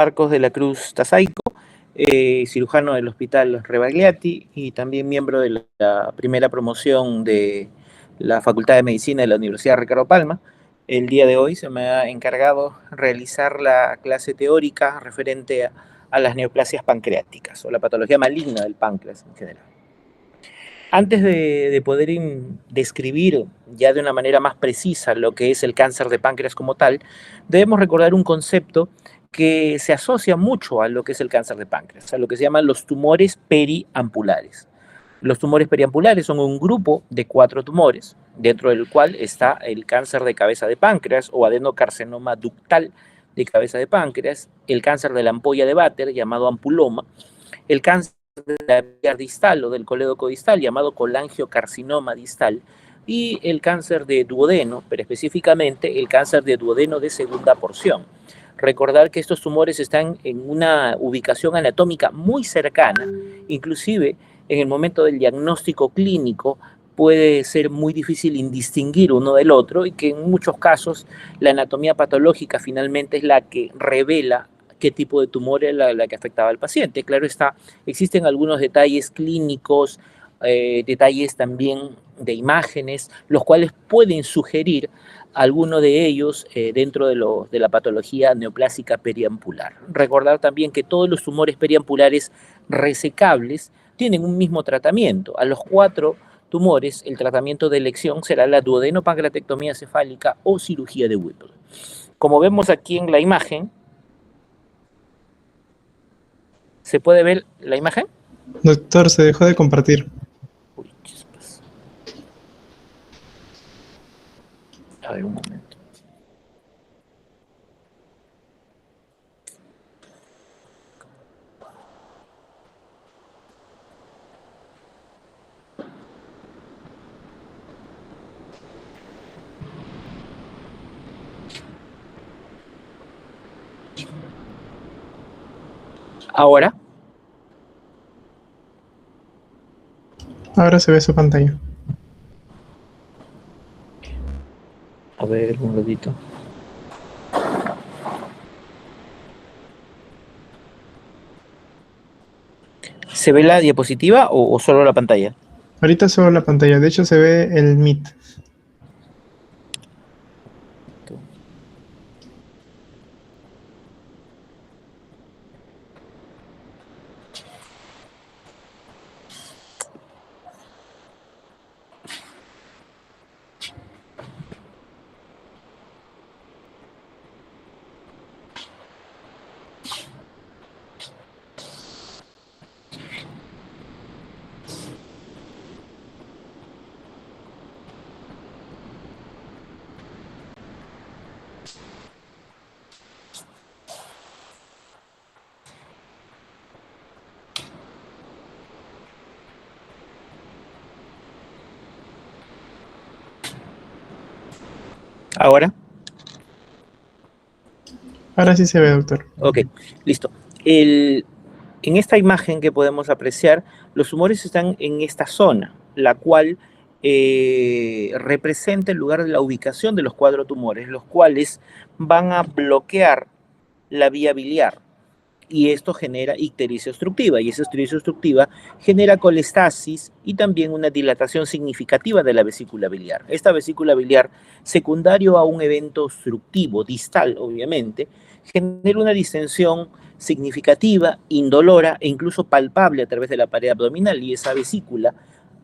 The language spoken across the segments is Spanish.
Marcos de la Cruz Tazaico, cirujano del Hospital Rebagliati y también miembro de la primera promoción de la Facultad de Medicina de la Universidad Ricardo Palma. El día de hoy se me ha encargado realizar la clase teórica referente a las neoplasias pancreáticas o la patología maligna del páncreas en general. Antes de poder describir ya de una manera más precisa lo que es el cáncer de páncreas como tal, debemos recordar un concepto que se asocia mucho a lo que es el cáncer de páncreas, a lo que se llaman los tumores periampulares. Los tumores periampulares son un grupo de 4 tumores, dentro del cual está el cáncer de cabeza de páncreas o adenocarcinoma ductal de cabeza de páncreas, el cáncer de la ampolla de Vater, llamado ampuloma, el cáncer de la vía distal o del colédoco distal, llamado colangiocarcinoma distal, y el cáncer de duodeno, pero específicamente el cáncer de duodeno de segunda porción. Recordar que estos tumores están en una ubicación anatómica muy cercana, inclusive en el momento del diagnóstico clínico puede ser muy difícil distinguir uno del otro y que en muchos casos la anatomía patológica finalmente es la que revela qué tipo de tumor es la que afectaba al paciente. Claro está, existen algunos detalles clínicos, detalles también de imágenes, los cuales pueden sugerir alguno de ellos dentro de la patología neoplásica periampular. Recordar también que todos los tumores periampulares resecables tienen un mismo tratamiento. A los 4 tumores, el tratamiento de elección será la duodenopancreatectomía cefálica o cirugía de Whipple. Como vemos aquí en la imagen, ¿se puede ver la imagen? Doctor, se dejó de compartir. Uy, chispas. A ver, un momento. Ahora. Ahora se ve su pantalla. A ver, un ratito. ¿Se ve la diapositiva o solo la pantalla? Ahorita solo la pantalla, de hecho se ve el Meet. ¿Ahora? Ahora sí se ve, doctor. Ok, listo. En esta imagen que podemos apreciar, los tumores están en esta zona, la cual representa el lugar de la ubicación de los 4 tumores, los cuales van a bloquear la vía biliar. Y esto genera ictericia obstructiva, y esa ictericia obstructiva genera colestasis y también una dilatación significativa de la vesícula biliar. Esta vesícula biliar, secundario a un evento obstructivo, distal obviamente, genera una distensión significativa, indolora e incluso palpable a través de la pared abdominal, y esa vesícula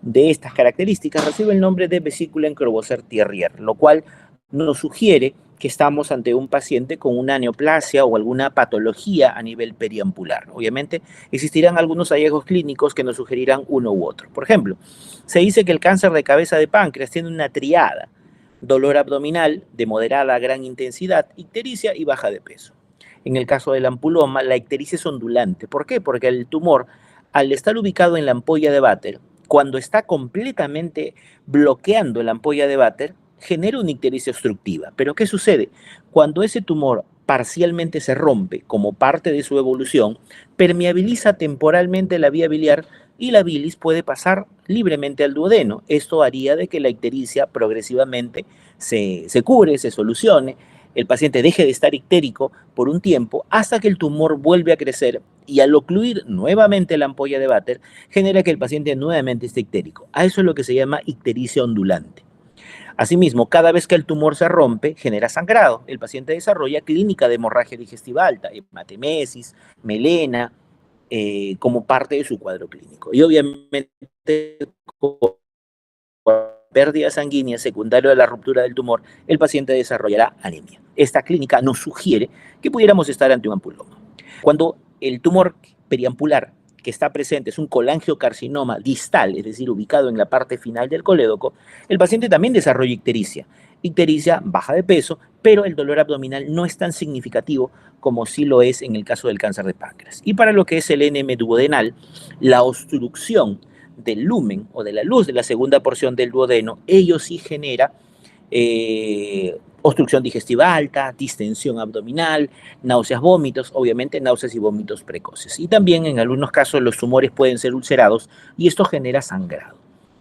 de estas características recibe el nombre de vesícula en Creutzfeldt-Terrier, lo cual nos sugiere que estamos ante un paciente con una neoplasia o alguna patología a nivel periampular. Obviamente existirán algunos hallazgos clínicos que nos sugerirán uno u otro. Por ejemplo, se dice que el cáncer de cabeza de páncreas tiene una triada: dolor abdominal de moderada a gran intensidad, ictericia y baja de peso. En el caso del ampuloma, la ictericia es ondulante. ¿Por qué? Porque el tumor, al estar ubicado en la ampolla de Vater, cuando está completamente bloqueando la ampolla de Vater, genera una ictericia obstructiva. Pero ¿qué sucede? Cuando ese tumor parcialmente se rompe como parte de su evolución, permeabiliza temporalmente la vía biliar y la bilis puede pasar libremente al duodeno. Esto haría de que la ictericia progresivamente se cure, se solucione, el paciente deje de estar ictérico por un tiempo hasta que el tumor vuelve a crecer y al ocluir nuevamente la ampolla de Vater genera que el paciente nuevamente esté ictérico. A eso es lo que se llama ictericia ondulante. Asimismo, cada vez que el tumor se rompe, genera sangrado. El paciente desarrolla clínica de hemorragia digestiva alta, hematemesis, melena, como parte de su cuadro clínico. Y obviamente, con pérdida sanguínea secundaria de la ruptura del tumor, el paciente desarrollará anemia. Esta clínica nos sugiere que pudiéramos estar ante un ampuloma. Cuando el tumor periampular que está presente es un colangiocarcinoma distal, es decir, ubicado en la parte final del colédoco, el paciente también desarrolla ictericia. Ictericia baja de peso, pero el dolor abdominal no es tan significativo como sí lo es en el caso del cáncer de páncreas. Y para lo que es el NM duodenal, la obstrucción del lumen o de la luz de la segunda porción del duodeno, ello sí genera obstrucción digestiva alta, distensión abdominal, náuseas, vómitos, obviamente náuseas y vómitos precoces. Y también en algunos casos los tumores pueden ser ulcerados y esto genera sangrado.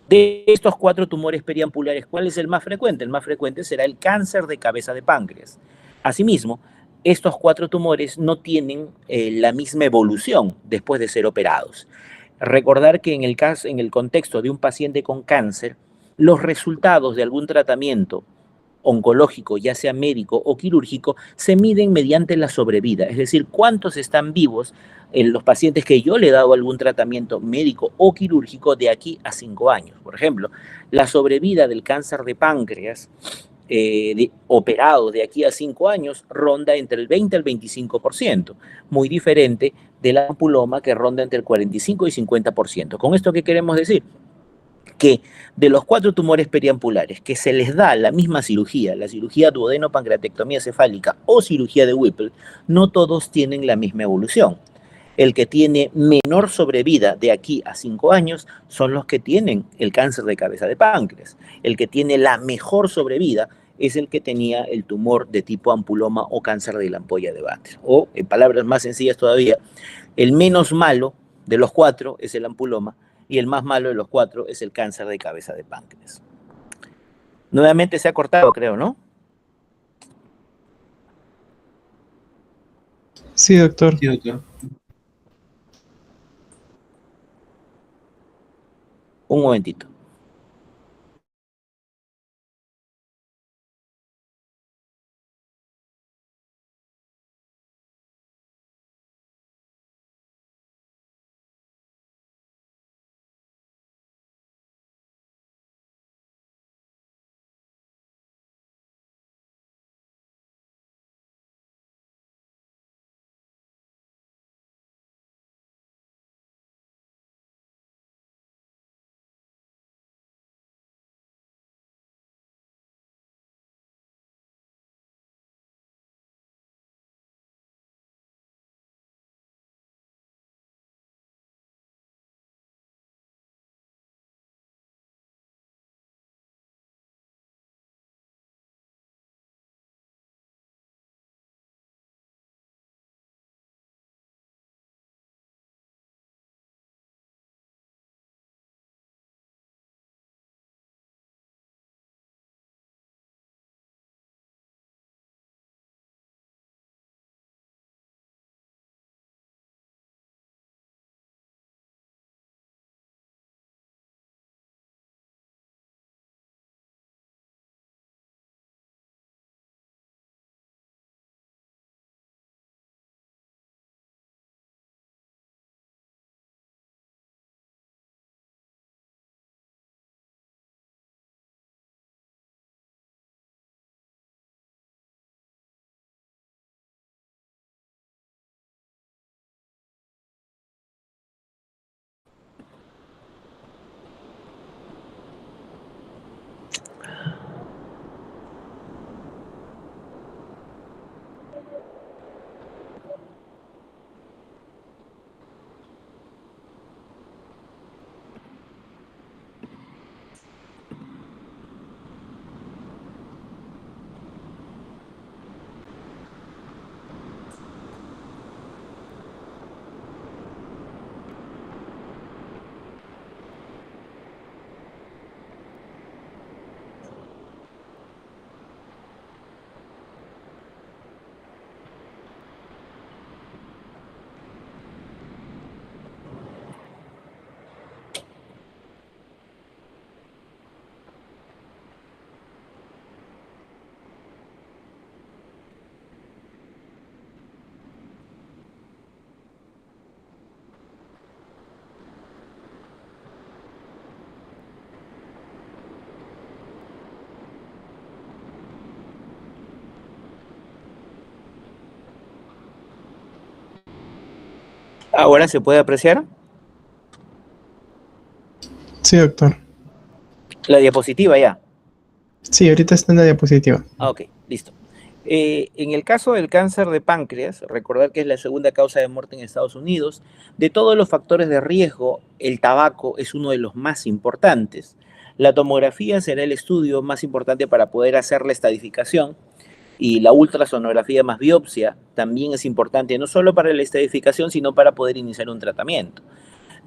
De estos 4 tumores periampulares, ¿cuál es el más frecuente? El más frecuente será el cáncer de cabeza de páncreas. Asimismo, estos 4 tumores no tienen la misma evolución después de ser operados. Recordar que en el contexto de un paciente con cáncer, los resultados de algún tratamiento oncológico, ya sea médico o quirúrgico, se miden mediante la sobrevida, es decir, cuántos están vivos en los pacientes que yo le he dado algún tratamiento médico o quirúrgico de aquí a 5 años. Por ejemplo, la sobrevida del cáncer de páncreas operado de aquí a 5 años ronda entre el 20 al 25%, muy diferente del ampuloma que ronda entre el 45 y 50%. ¿Con esto qué queremos decir? Que de los 4 tumores periampulares que se les da la misma cirugía, la cirugía duodeno-pancreatectomía cefálica o cirugía de Whipple, no todos tienen la misma evolución. El que tiene menor sobrevida de aquí a 5 años son los que tienen el cáncer de cabeza de páncreas. El que tiene la mejor sobrevida es el que tenía el tumor de tipo ampuloma o cáncer de la ampolla de Vater. O, en palabras más sencillas todavía, el menos malo de los 4 es el ampuloma y el más malo de los 4 es el cáncer de cabeza de páncreas. Nuevamente se ha cortado, creo, ¿no? Sí, doctor. Sí, doctor. Un momentito. ¿Ahora se puede apreciar? Sí, doctor. La diapositiva ya. Sí, ahorita está en la diapositiva. Ah, ok, listo. En el caso del cáncer de páncreas, recordar que es la segunda causa de muerte en Estados Unidos, de todos los factores de riesgo, el tabaco es uno de los más importantes. La tomografía será el estudio más importante para poder hacer la estadificación y la ultrasonografía más biopsia también es importante, no solo para la estadificación, sino para poder iniciar un tratamiento.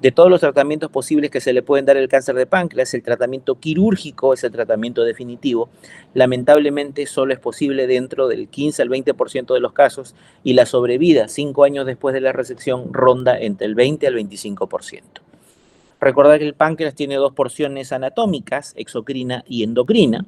De todos los tratamientos posibles que se le pueden dar al cáncer de páncreas, el tratamiento quirúrgico es el tratamiento definitivo. Lamentablemente solo es posible dentro del 15 al 20% de los casos y la sobrevida 5 años después de la resección ronda entre el 20 al 25%. Recordar que el páncreas tiene dos porciones anatómicas, exocrina y endocrina,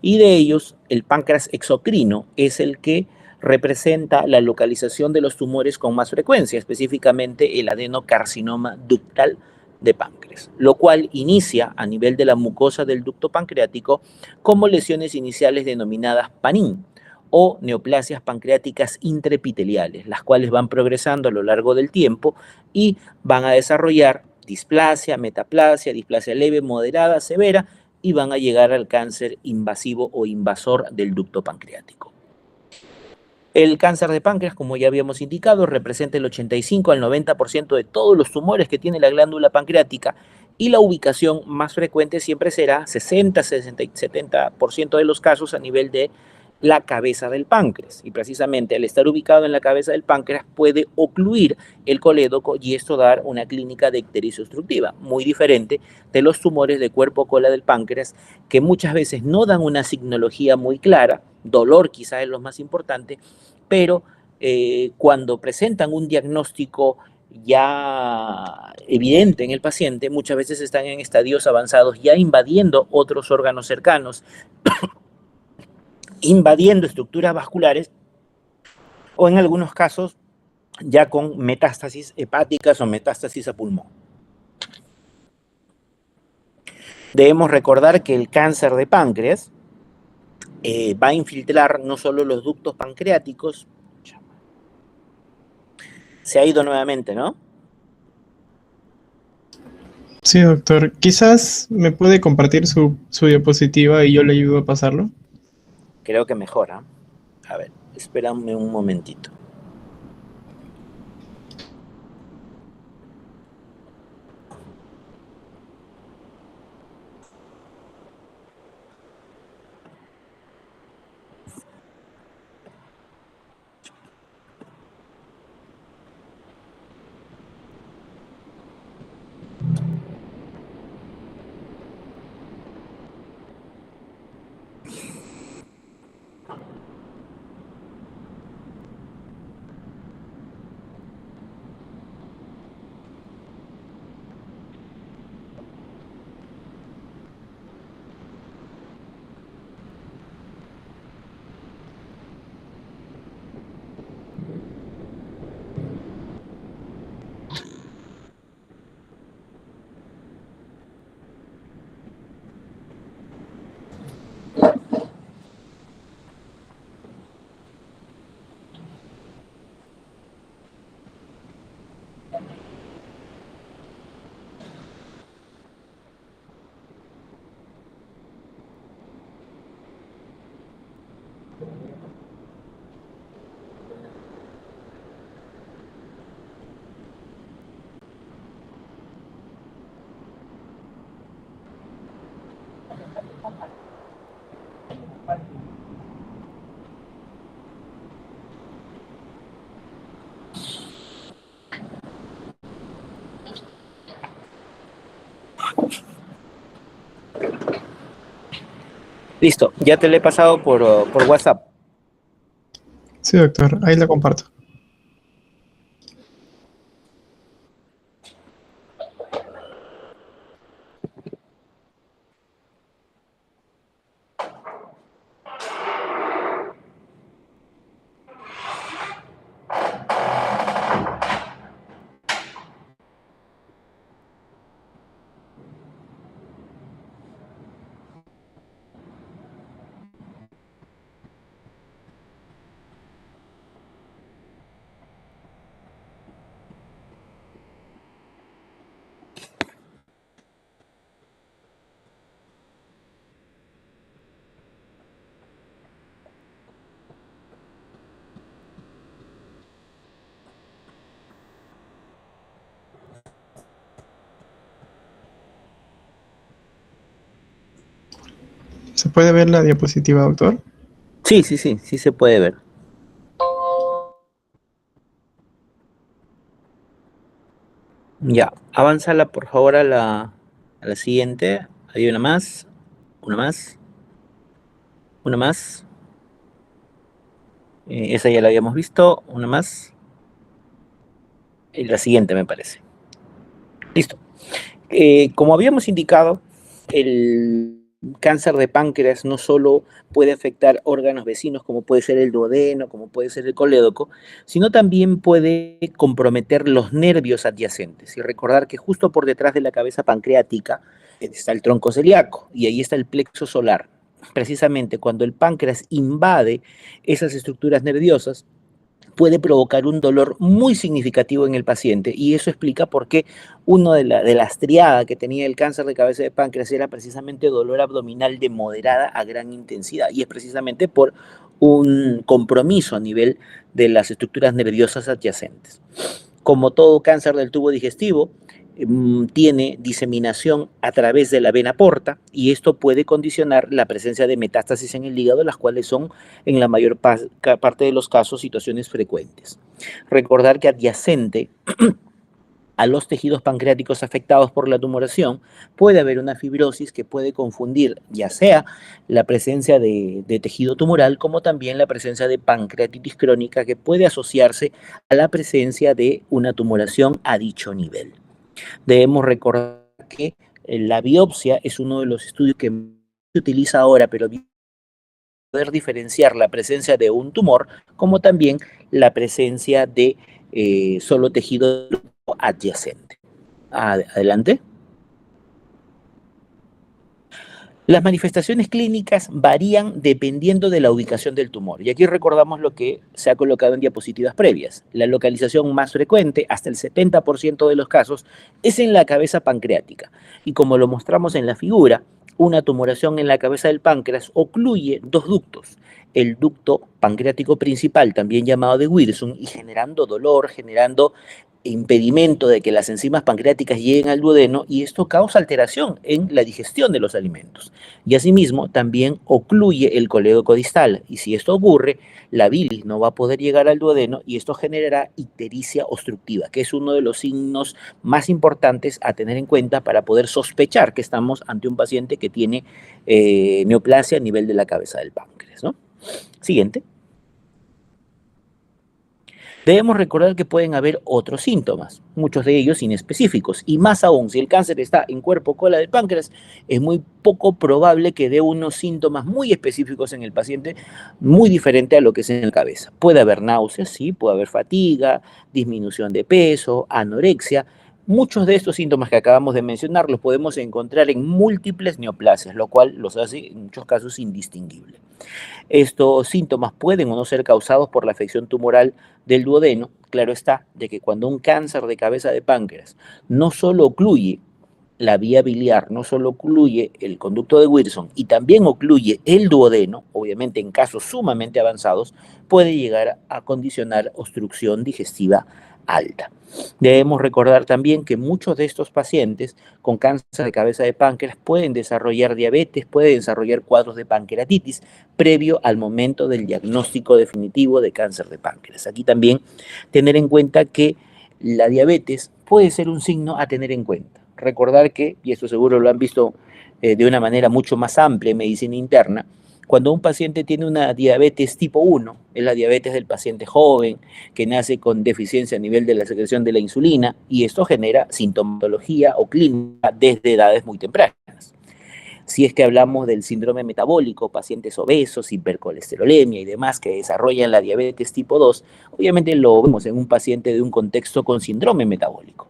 y de ellos el páncreas exocrino es el que representa la localización de los tumores con más frecuencia, específicamente el adenocarcinoma ductal de páncreas, lo cual inicia a nivel de la mucosa del ducto pancreático como lesiones iniciales denominadas PANIN o neoplasias pancreáticas intraepiteliales, las cuales van progresando a lo largo del tiempo y van a desarrollar displasia, metaplasia, displasia leve, moderada, severa, y van a llegar al cáncer invasivo o invasor del ducto pancreático. El cáncer de páncreas, como ya habíamos indicado, representa el 85 al 90% de todos los tumores que tiene la glándula pancreática y la ubicación más frecuente siempre será 60, 60 70% de los casos a nivel de la cabeza del páncreas. Y precisamente al estar ubicado en la cabeza del páncreas puede ocluir el colédoco y esto dar una clínica de ictericia obstructiva, muy diferente de los tumores de cuerpo cola del páncreas que muchas veces no dan una signología muy clara, dolor quizás es lo más importante, pero cuando presentan un diagnóstico ya evidente en el paciente, muchas veces están en estadios avanzados, ya invadiendo otros órganos cercanos, invadiendo estructuras vasculares o en algunos casos ya con metástasis hepáticas o metástasis a pulmón. Debemos recordar que el cáncer de páncreas va a infiltrar no solo los ductos pancreáticos, se ha ido nuevamente, ¿no? Sí, doctor. Quizás me puede compartir su diapositiva y yo le ayudo a pasarlo. Creo que mejora. A ver, espérame un momentito. Listo, ya te lo he pasado por WhatsApp. Sí, doctor. Ahí la comparto. puede ver la diapositiva, doctor? Sí, sí, sí, sí se puede ver. Ya, avánzala por favor a la siguiente. Hay una más, una más, una más. Esa ya la habíamos visto, una más. Y la siguiente me parece. Listo. Como habíamos indicado, el cáncer de páncreas no solo puede afectar órganos vecinos, como puede ser el duodeno, como puede ser el colédoco, sino también puede comprometer los nervios adyacentes. Y recordar que justo por detrás de la cabeza pancreática está el tronco celíaco y ahí está el plexo solar. Precisamente cuando el páncreas invade esas estructuras nerviosas, puede provocar un dolor muy significativo en el paciente y eso explica por qué uno de las triadas que tenía el cáncer de cabeza de páncreas era precisamente dolor abdominal de moderada a gran intensidad y es precisamente por un compromiso a nivel de las estructuras nerviosas adyacentes. Como todo cáncer del tubo digestivo, tiene diseminación a través de la vena porta y esto puede condicionar la presencia de metástasis en el hígado, las cuales son en la mayor parte de los casos situaciones frecuentes. Recordar que adyacente a los tejidos pancreáticos afectados por la tumoración puede haber una fibrosis que puede confundir ya sea la presencia de tejido tumoral como también la presencia de pancreatitis crónica que puede asociarse a la presencia de una tumoración a dicho nivel. Debemos recordar que la biopsia es uno de los estudios que se utiliza ahora, pero poder diferenciar la presencia de un tumor como también la presencia de solo tejido adyacente. Adelante. Las manifestaciones clínicas varían dependiendo de la ubicación del tumor. Y aquí recordamos lo que se ha colocado en diapositivas previas. La localización más frecuente, hasta el 70% de los casos, es en la cabeza pancreática. Y como lo mostramos en la figura, una tumoración en la cabeza del páncreas ocluye dos ductos. El ducto pancreático principal, también llamado de Wilson, y generando dolor, generando impedimento de que las enzimas pancreáticas lleguen al duodeno y esto causa alteración en la digestión de los alimentos. Y asimismo también ocluye el colédoco distal y si esto ocurre, la bilis no va a poder llegar al duodeno y esto generará ictericia obstructiva, que es uno de los signos más importantes a tener en cuenta para poder sospechar que estamos ante un paciente que tiene neoplasia a nivel de la cabeza del páncreas, ¿no? Siguiente. Debemos recordar que pueden haber otros síntomas, muchos de ellos inespecíficos, y más aún, si el cáncer está en cuerpo cola del páncreas, es muy poco probable que dé unos síntomas muy específicos en el paciente, muy diferente a lo que es en la cabeza. Puede haber náuseas, sí, puede haber fatiga, disminución de peso, anorexia. Muchos de estos síntomas que acabamos de mencionar los podemos encontrar en múltiples neoplasias, lo cual los hace en muchos casos indistinguibles. Estos síntomas pueden o no ser causados por la afección tumoral del duodeno. Claro está, de que cuando un cáncer de cabeza de páncreas no solo ocluye la vía biliar, no solo ocluye el conducto de Wilson y también ocluye el duodeno, obviamente en casos sumamente avanzados, puede llegar a condicionar obstrucción digestiva alta. Debemos recordar también que muchos de estos pacientes con cáncer de cabeza de páncreas pueden desarrollar diabetes, pueden desarrollar cuadros de pancreatitis previo al momento del diagnóstico definitivo de cáncer de páncreas. Aquí también tener en cuenta que la diabetes puede ser un signo a tener en cuenta. Recordar que, y esto seguro lo han visto de una manera mucho más amplia en medicina interna, cuando un paciente tiene una diabetes tipo 1, es la diabetes del paciente joven que nace con deficiencia a nivel de la secreción de la insulina y esto genera sintomatología o clínica desde edades muy tempranas. Si es que hablamos del síndrome metabólico, pacientes obesos, hipercolesterolemia y demás que desarrollan la diabetes tipo 2, obviamente lo vemos en un paciente de un contexto con síndrome metabólico.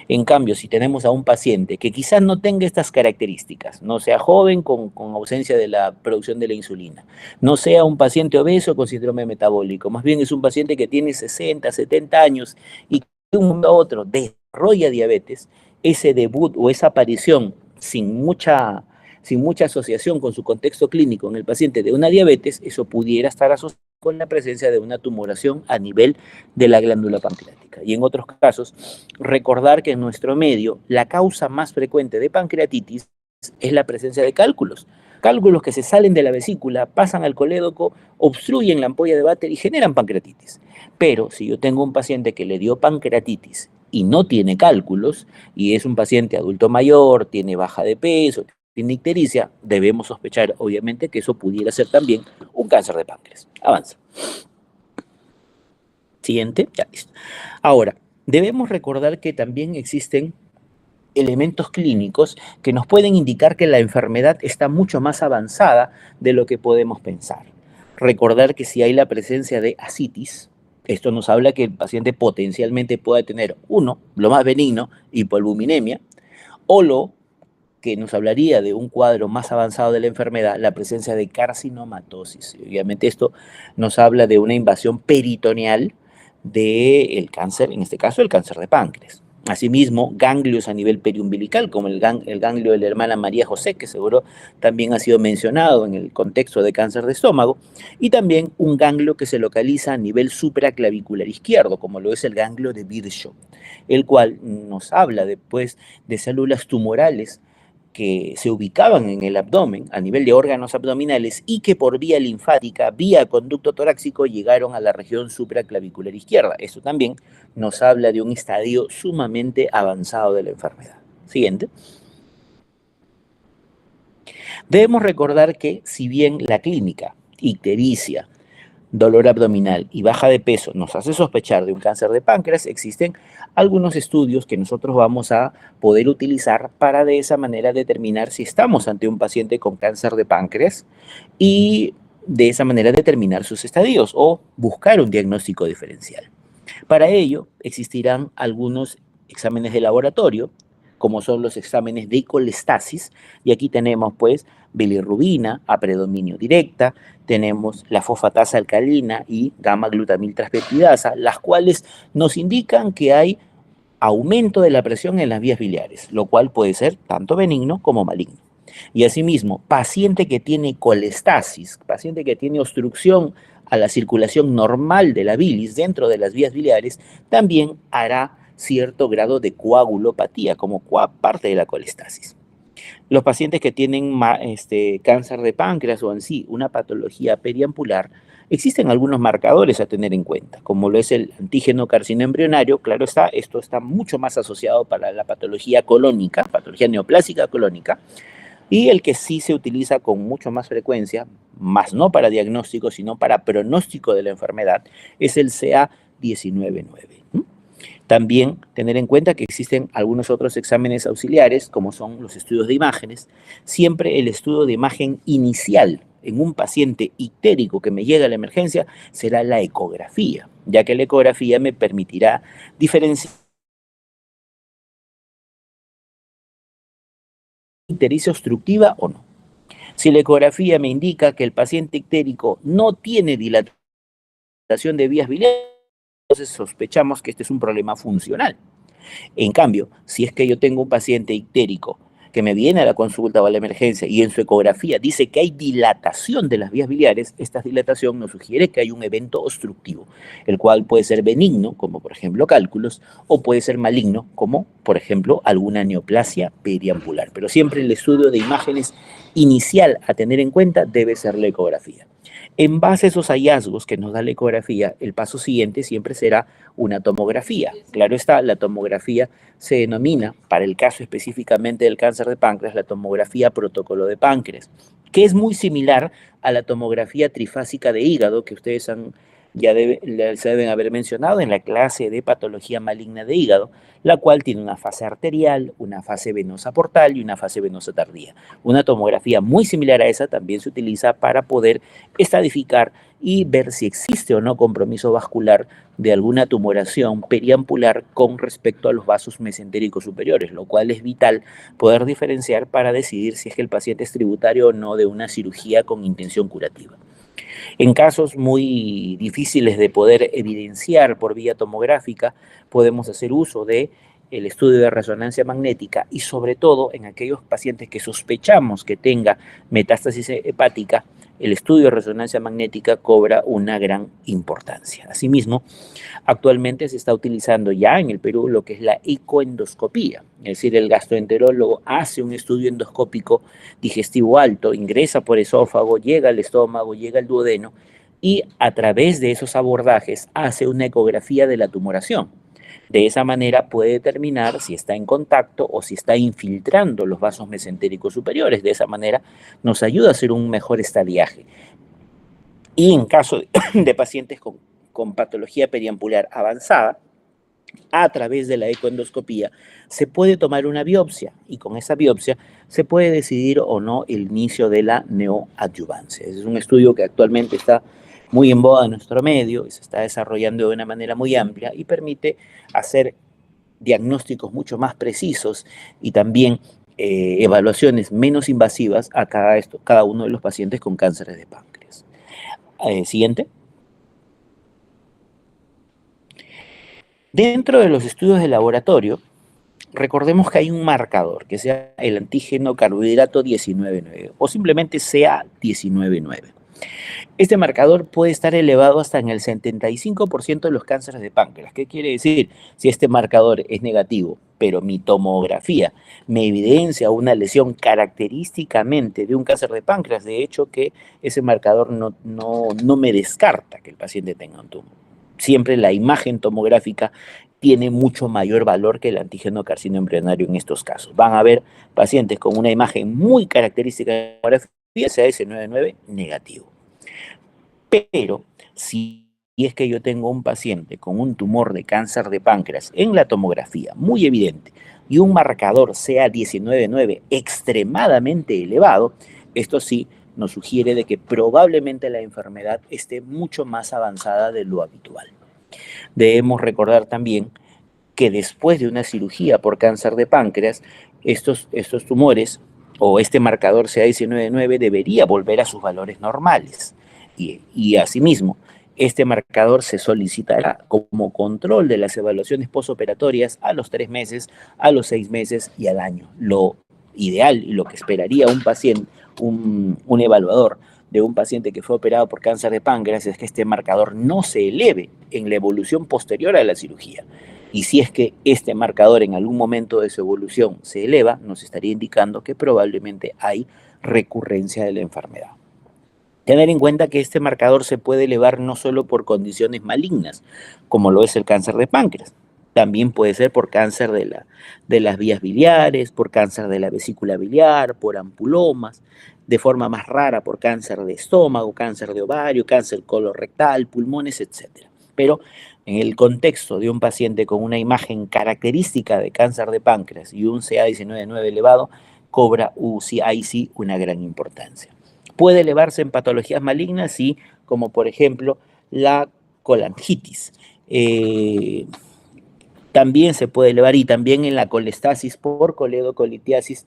En cambio, si tenemos a un paciente que quizás no tenga estas características, no sea joven con ausencia de la producción de la insulina, no sea un paciente obeso con síndrome metabólico, más bien es un paciente que tiene 60, 70 años y que de un momento a otro desarrolla diabetes, ese debut o esa aparición sin mucha asociación con su contexto clínico en el paciente de una diabetes, eso pudiera estar asociado con la presencia de una tumoración a nivel de la glándula pancreática. Y en otros casos, recordar que en nuestro medio la causa más frecuente de pancreatitis es la presencia de cálculos. Cálculos que se salen de la vesícula, pasan al colédoco, obstruyen la ampolla de Vater y generan pancreatitis. Pero si yo tengo un paciente que le dio pancreatitis y no tiene cálculos, y es un paciente adulto mayor, tiene baja de peso, tiene ictericia, debemos sospechar, obviamente, que eso pudiera ser también un cáncer de páncreas. Avanza. Siguiente, ya listo. Ahora, debemos recordar que también existen elementos clínicos que nos pueden indicar que la enfermedad está mucho más avanzada de lo que podemos pensar. Recordar que si hay la presencia de ascitis, esto nos habla que el paciente potencialmente puede tener, uno, lo más benigno, hipoalbuminemia, o lo que nos hablaría de un cuadro más avanzado de la enfermedad, la presencia de carcinomatosis. Obviamente esto nos habla de una invasión peritoneal del cáncer, en este caso el cáncer de páncreas. Asimismo, ganglios a nivel periumbilical, como el ganglio de la hermana María José, que seguro también ha sido mencionado en el contexto de cáncer de estómago, y también un ganglio que se localiza a nivel supraclavicular izquierdo, como lo es el ganglio de Virchow, el cual nos habla después de células tumorales que se ubicaban en el abdomen a nivel de órganos abdominales y que por vía linfática, vía conducto torácico, llegaron a la región supraclavicular izquierda. Esto también nos habla de un estadio sumamente avanzado de la enfermedad. Siguiente. Debemos recordar que si bien la clínica, ictericia, dolor abdominal y baja de peso nos hace sospechar de un cáncer de páncreas, existen algunos estudios que nosotros vamos a poder utilizar para de esa manera determinar si estamos ante un paciente con cáncer de páncreas y de esa manera determinar sus estadios o buscar un diagnóstico diferencial. Para ello existirán algunos exámenes de laboratorio, como son los exámenes de colestasis, y aquí tenemos pues bilirrubina a predominio directa, tenemos la fosfatasa alcalina y gamma-glutamil transpeptidasa, las cuales nos indican que hay aumento de la presión en las vías biliares, lo cual puede ser tanto benigno como maligno. Y asimismo, paciente que tiene colestasis, paciente que tiene obstrucción a la circulación normal de la bilis dentro de las vías biliares, también hará cierto grado de coagulopatía como parte de la colestasis. Los pacientes que tienen cáncer de páncreas o en sí una patología periampular, existen algunos marcadores a tener en cuenta, como lo es el antígeno carcino embrionario. Claro está, esto está mucho más asociado para la patología colónica, patología neoplásica colónica, y el que sí se utiliza con mucho más frecuencia, más no para diagnóstico, sino para pronóstico de la enfermedad, es el CA19-9. También tener en cuenta que existen algunos otros exámenes auxiliares, como son los estudios de imágenes. Siempre el estudio de imagen inicial en un paciente ictérico que me llega a la emergencia será la ecografía, ya que la ecografía me permitirá diferenciar ictericia obstructiva o no. Si la ecografía me indica que el paciente ictérico no tiene dilatación de vías biliares, entonces sospechamos que este es un problema funcional. En cambio, si es que yo tengo un paciente ictérico que me viene a la consulta o a la emergencia y en su ecografía dice que hay dilatación de las vías biliares, esta dilatación nos sugiere que hay un evento obstructivo, el cual puede ser benigno, como por ejemplo cálculos, o puede ser maligno, como por ejemplo alguna neoplasia periampular. Pero siempre el estudio de imágenes inicial a tener en cuenta debe ser la ecografía. En base a esos hallazgos que nos da la ecografía, el paso siguiente siempre será una tomografía. Claro está, la tomografía se denomina, para el caso específicamente del cáncer de páncreas, la tomografía protocolo de páncreas, que es muy similar a la tomografía trifásica de hígado que ustedes se deben haber mencionado en la clase de patología maligna de hígado, la cual tiene una fase arterial, una fase venosa portal y una fase venosa tardía. Una tomografía muy similar a esa también se utiliza para poder estadificar y ver si existe o no compromiso vascular de alguna tumoración periampular con respecto a los vasos mesentéricos superiores, lo cual es vital poder diferenciar para decidir si es que el paciente es tributario o no de una cirugía con intención curativa. En casos muy difíciles de poder evidenciar por vía tomográfica, podemos hacer uso de el estudio de resonancia magnética y sobre todo en aquellos pacientes que sospechamos que tenga metástasis hepática, el estudio de resonancia magnética cobra una gran importancia. Asimismo, actualmente se está utilizando ya en el Perú lo que es la ecoendoscopía, es decir, el gastroenterólogo hace un estudio endoscópico digestivo alto, ingresa por esófago, llega al estómago, llega al duodeno y a través de esos abordajes hace una ecografía de la tumoración. De esa manera puede determinar si está en contacto o si está infiltrando los vasos mesentéricos superiores. De esa manera nos ayuda a hacer un mejor estadiaje. Y en caso de pacientes con patología periampular avanzada, a través de la ecoendoscopía se puede tomar una biopsia y con esa biopsia se puede decidir o no el inicio de la neoadyuvancia. Es un estudio que actualmente está muy en boga en nuestro medio y se está desarrollando de una manera muy amplia y permite hacer diagnósticos mucho más precisos y también evaluaciones menos invasivas a cada uno de los pacientes con cánceres de páncreas. Siguiente. Dentro de los estudios de laboratorio, recordemos que hay un marcador, que sea el antígeno carbohidrato 19,9 o simplemente sea 19,9. Este marcador puede estar elevado hasta en el 75% de los cánceres de páncreas. ¿Qué quiere decir? Si este marcador es negativo, pero mi tomografía me evidencia una lesión característicamente de un cáncer de páncreas, de hecho que ese marcador no me descarta que el paciente tenga un tumor. Siempre la imagen tomográfica tiene mucho mayor valor que el antígeno carcinoembrionario en estos casos. Van a haber pacientes con una imagen muy característica de tomografía, CA19,9 negativo. Pero si es que yo tengo un paciente con un tumor de cáncer de páncreas en la tomografía muy evidente y un marcador CA19,9 extremadamente elevado, esto sí nos sugiere de que probablemente la enfermedad esté mucho más avanzada de lo habitual. Debemos recordar también que después de una cirugía por cáncer de páncreas, estos tumores o este marcador CA19,9 debería volver a sus valores normales. Y asimismo, este marcador se solicitará como control de las evaluaciones postoperatorias a los 3 meses, a los 6 meses y al año. Lo ideal y lo que esperaría un paciente, un evaluador de un paciente que fue operado por cáncer de páncreas es que este marcador no se eleve en la evolución posterior a la cirugía. Y si es que este marcador en algún momento de su evolución se eleva, nos estaría indicando que probablemente hay recurrencia de la enfermedad. Tener en cuenta que este marcador se puede elevar no solo por condiciones malignas, como lo es el cáncer de páncreas, también puede ser por cáncer de las vías biliares, por cáncer de la vesícula biliar, por ampulomas, de forma más rara por cáncer de estómago, cáncer de ovario, cáncer colorectal, pulmones, etc. Pero en el contexto de un paciente con una imagen característica de cáncer de páncreas y un CA19,9 elevado, cobra ahí sí una gran importancia. Puede elevarse en patologías malignas, sí, como por ejemplo la colangitis. También se puede elevar y también en la colestasis por coledocolitiasis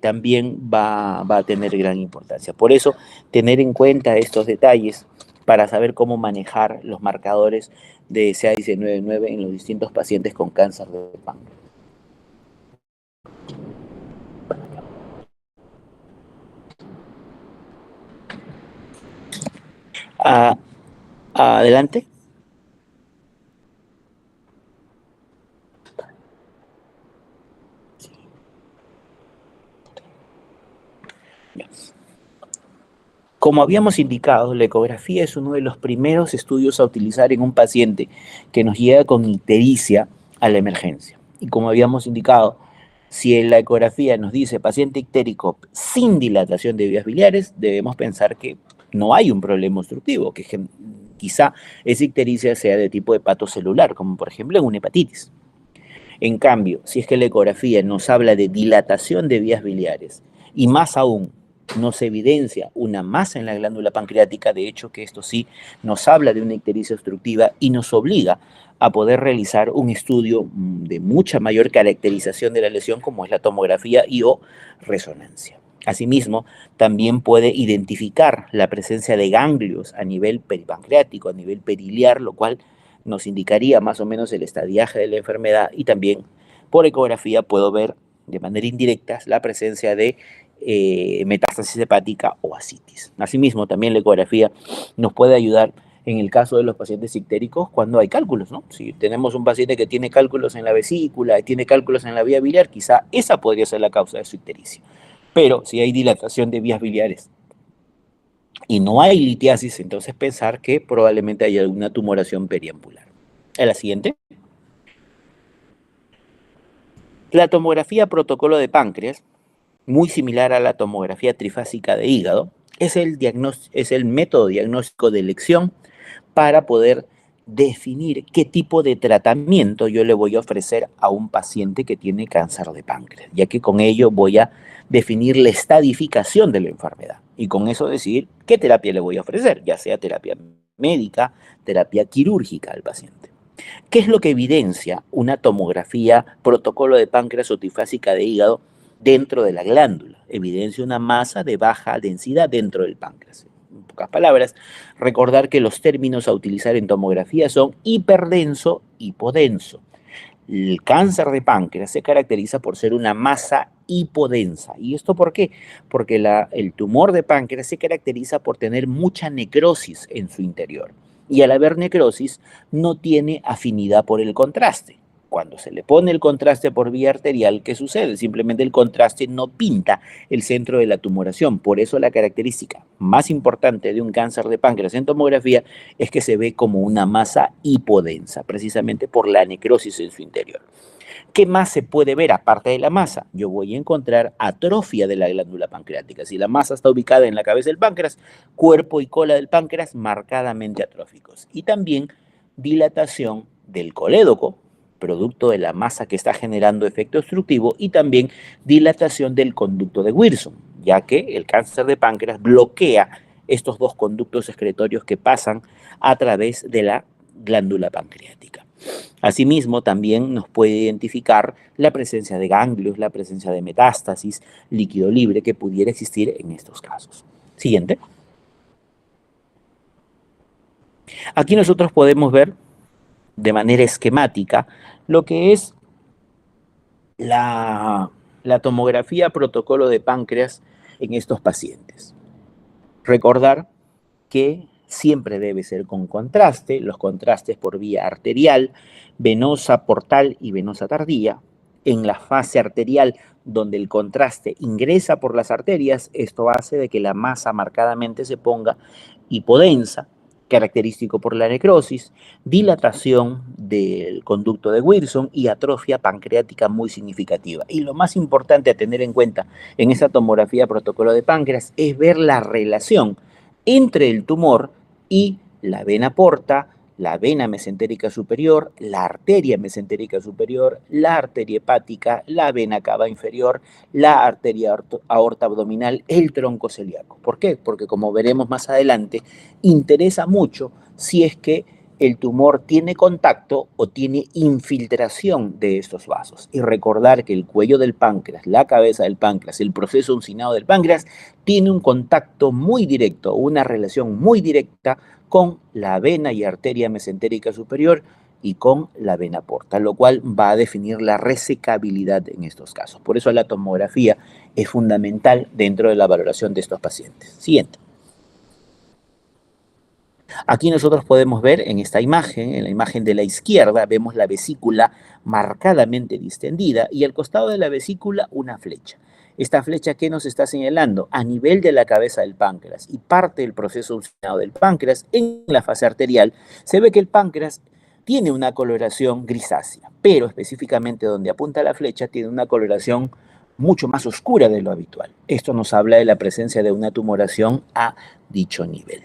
también va a tener gran importancia. Por eso, tener en cuenta estos detalles para saber cómo manejar los marcadores de CA19,9 en los distintos pacientes con cáncer de páncreas. Adelante. Como habíamos indicado, la ecografía es uno de los primeros estudios a utilizar en un paciente que nos llega con ictericia a la emergencia. Y como habíamos indicado, si en la ecografía nos dice paciente ictérico sin dilatación de vías biliares, debemos pensar que no hay un problema obstructivo, que quizá esa ictericia sea de tipo hepatocelular, como por ejemplo en una hepatitis. En cambio, si es que la ecografía nos habla de dilatación de vías biliares y más aún nos evidencia una masa en la glándula pancreática, de hecho que esto sí nos habla de una ictericia obstructiva y nos obliga a poder realizar un estudio de mucha mayor caracterización de la lesión como es la tomografía y o resonancia. Asimismo, también puede identificar la presencia de ganglios a nivel peripancreático, a nivel periliar, lo cual nos indicaría más o menos el estadiaje de la enfermedad y también por ecografía puedo ver de manera indirecta la presencia de metástasis hepática o ascitis. Asimismo, también la ecografía nos puede ayudar en el caso de los pacientes ictéricos cuando hay cálculos, ¿no? Si tenemos un paciente que tiene cálculos en la vesícula, tiene cálculos en la vía biliar, quizá esa podría ser la causa de su ictericia. Pero si hay dilatación de vías biliares y no hay litiasis, entonces pensar que probablemente hay alguna tumoración periambular. ¿A la siguiente? La tomografía protocolo de páncreas, muy similar a la tomografía trifásica de hígado, es el método diagnóstico de elección para poder definir qué tipo de tratamiento yo le voy a ofrecer a un paciente que tiene cáncer de páncreas, ya que con ello voy a definir la estadificación de la enfermedad y con eso decidir qué terapia le voy a ofrecer, ya sea terapia médica, terapia quirúrgica al paciente. ¿Qué es lo que evidencia una tomografía protocolo de páncreas o trifásica de hígado dentro de la glándula? Evidencia una masa de baja densidad dentro del páncreas. En pocas palabras, recordar que los términos a utilizar en tomografía son hiperdenso, hipodenso. El cáncer de páncreas se caracteriza por ser una masa hipodensa. ¿Y esto por qué? Porque el tumor de páncreas se caracteriza por tener mucha necrosis en su interior. Y al haber necrosis, no tiene afinidad por el contraste. Cuando se le pone el contraste por vía arterial, ¿qué sucede? Simplemente el contraste no pinta el centro de la tumoración. Por eso la característica más importante de un cáncer de páncreas en tomografía es que se ve como una masa hipodensa, precisamente por la necrosis en su interior. ¿Qué más se puede ver aparte de la masa? Yo voy a encontrar atrofia de la glándula pancreática. Si la masa está ubicada en la cabeza del páncreas, cuerpo y cola del páncreas marcadamente atróficos. Y también dilatación del colédoco, producto de la masa que está generando efecto obstructivo, y también dilatación del conducto de Wilson, ya que el cáncer de páncreas bloquea estos dos conductos excretorios que pasan a través de la glándula pancreática. Asimismo, también nos puede identificar la presencia de ganglios, la presencia de metástasis, líquido libre que pudiera existir en estos casos. Siguiente. Aquí nosotros podemos ver de manera esquemática lo que es la tomografía protocolo de páncreas en estos pacientes. Recordar que siempre debe ser con contraste, los contrastes por vía arterial, venosa portal y venosa tardía. En la fase arterial, donde el contraste ingresa por las arterias, esto hace de que la masa marcadamente se ponga hipodensa, característico por la necrosis, dilatación del conducto de Wilson y atrofia pancreática muy significativa. Y lo más importante a tener en cuenta en esa tomografía protocolo de páncreas es ver la relación entre el tumor y la vena porta, la vena mesentérica superior, la arteria mesentérica superior, la arteria hepática, la vena cava inferior, la arteria aorta abdominal, el tronco celíaco. ¿Por qué? Porque como veremos más adelante, interesa mucho si es que el tumor tiene contacto o tiene infiltración de estos vasos. Y recordar que el cuello del páncreas, la cabeza del páncreas, el proceso uncinado del páncreas, tiene un contacto muy directo, una relación muy directa con la vena y arteria mesentérica superior y con la vena porta, lo cual va a definir la resecabilidad en estos casos. Por eso la tomografía es fundamental dentro de la valoración de estos pacientes. Siguiente. Aquí nosotros podemos ver en esta imagen, en la imagen de la izquierda, vemos la vesícula marcadamente distendida y al costado de la vesícula una flecha. Esta flecha, ¿qué nos está señalando? A nivel de la cabeza del páncreas y parte del proceso uncinado del páncreas, en la fase arterial, se ve que el páncreas tiene una coloración grisácea, pero específicamente donde apunta la flecha tiene una coloración mucho más oscura de lo habitual. Esto nos habla de la presencia de una tumoración a dicho nivel,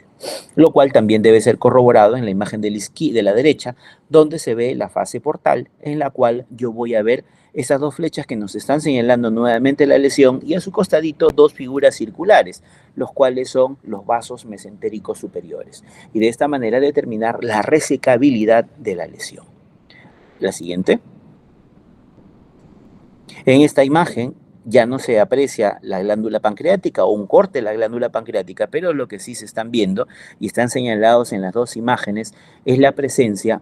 lo cual también debe ser corroborado en la imagen de la derecha, donde se ve la fase portal, en la cual yo voy a ver esas dos flechas que nos están señalando nuevamente la lesión y a su costadito dos figuras circulares, los cuales son los vasos mesentéricos superiores, y de esta manera determinar la resecabilidad de la lesión. La siguiente. En esta imagen ya no se aprecia la glándula pancreática o un corte de la glándula pancreática, pero lo que sí se están viendo y están señalados en las dos imágenes es la presencia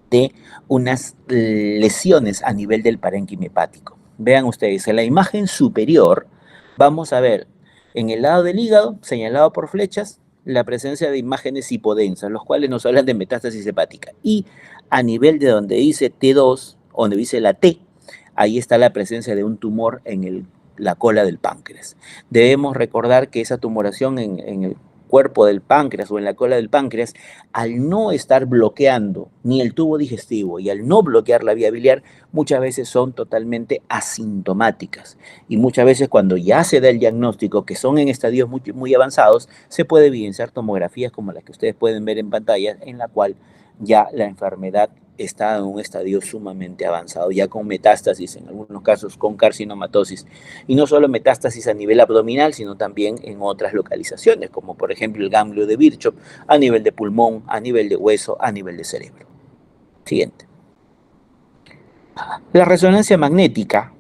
de unas lesiones a nivel del parénquima hepático. Vean ustedes, en la imagen superior vamos a ver en el lado del hígado, señalado por flechas, la presencia de imágenes hipodensas, los cuales nos hablan de metástasis hepática. Y a nivel de donde dice T2, donde dice la T, ahí está la presencia de un tumor en la cola del páncreas. Debemos recordar que esa tumoración en el cuerpo del páncreas o en la cola del páncreas, al no estar bloqueando ni el tubo digestivo y al no bloquear la vía biliar, muchas veces son totalmente asintomáticas. Y muchas veces cuando ya se da el diagnóstico, que son en estadios muy, muy avanzados, se puede evidenciar tomografías como las que ustedes pueden ver en pantalla, en la cual ya la enfermedad está en un estadio sumamente avanzado, ya con metástasis, en algunos casos con carcinomatosis, y no solo metástasis a nivel abdominal, sino también en otras localizaciones, como por ejemplo el ganglio de Virchow, a nivel de pulmón, a nivel de hueso, a nivel de cerebro. Siguiente. La resonancia magnética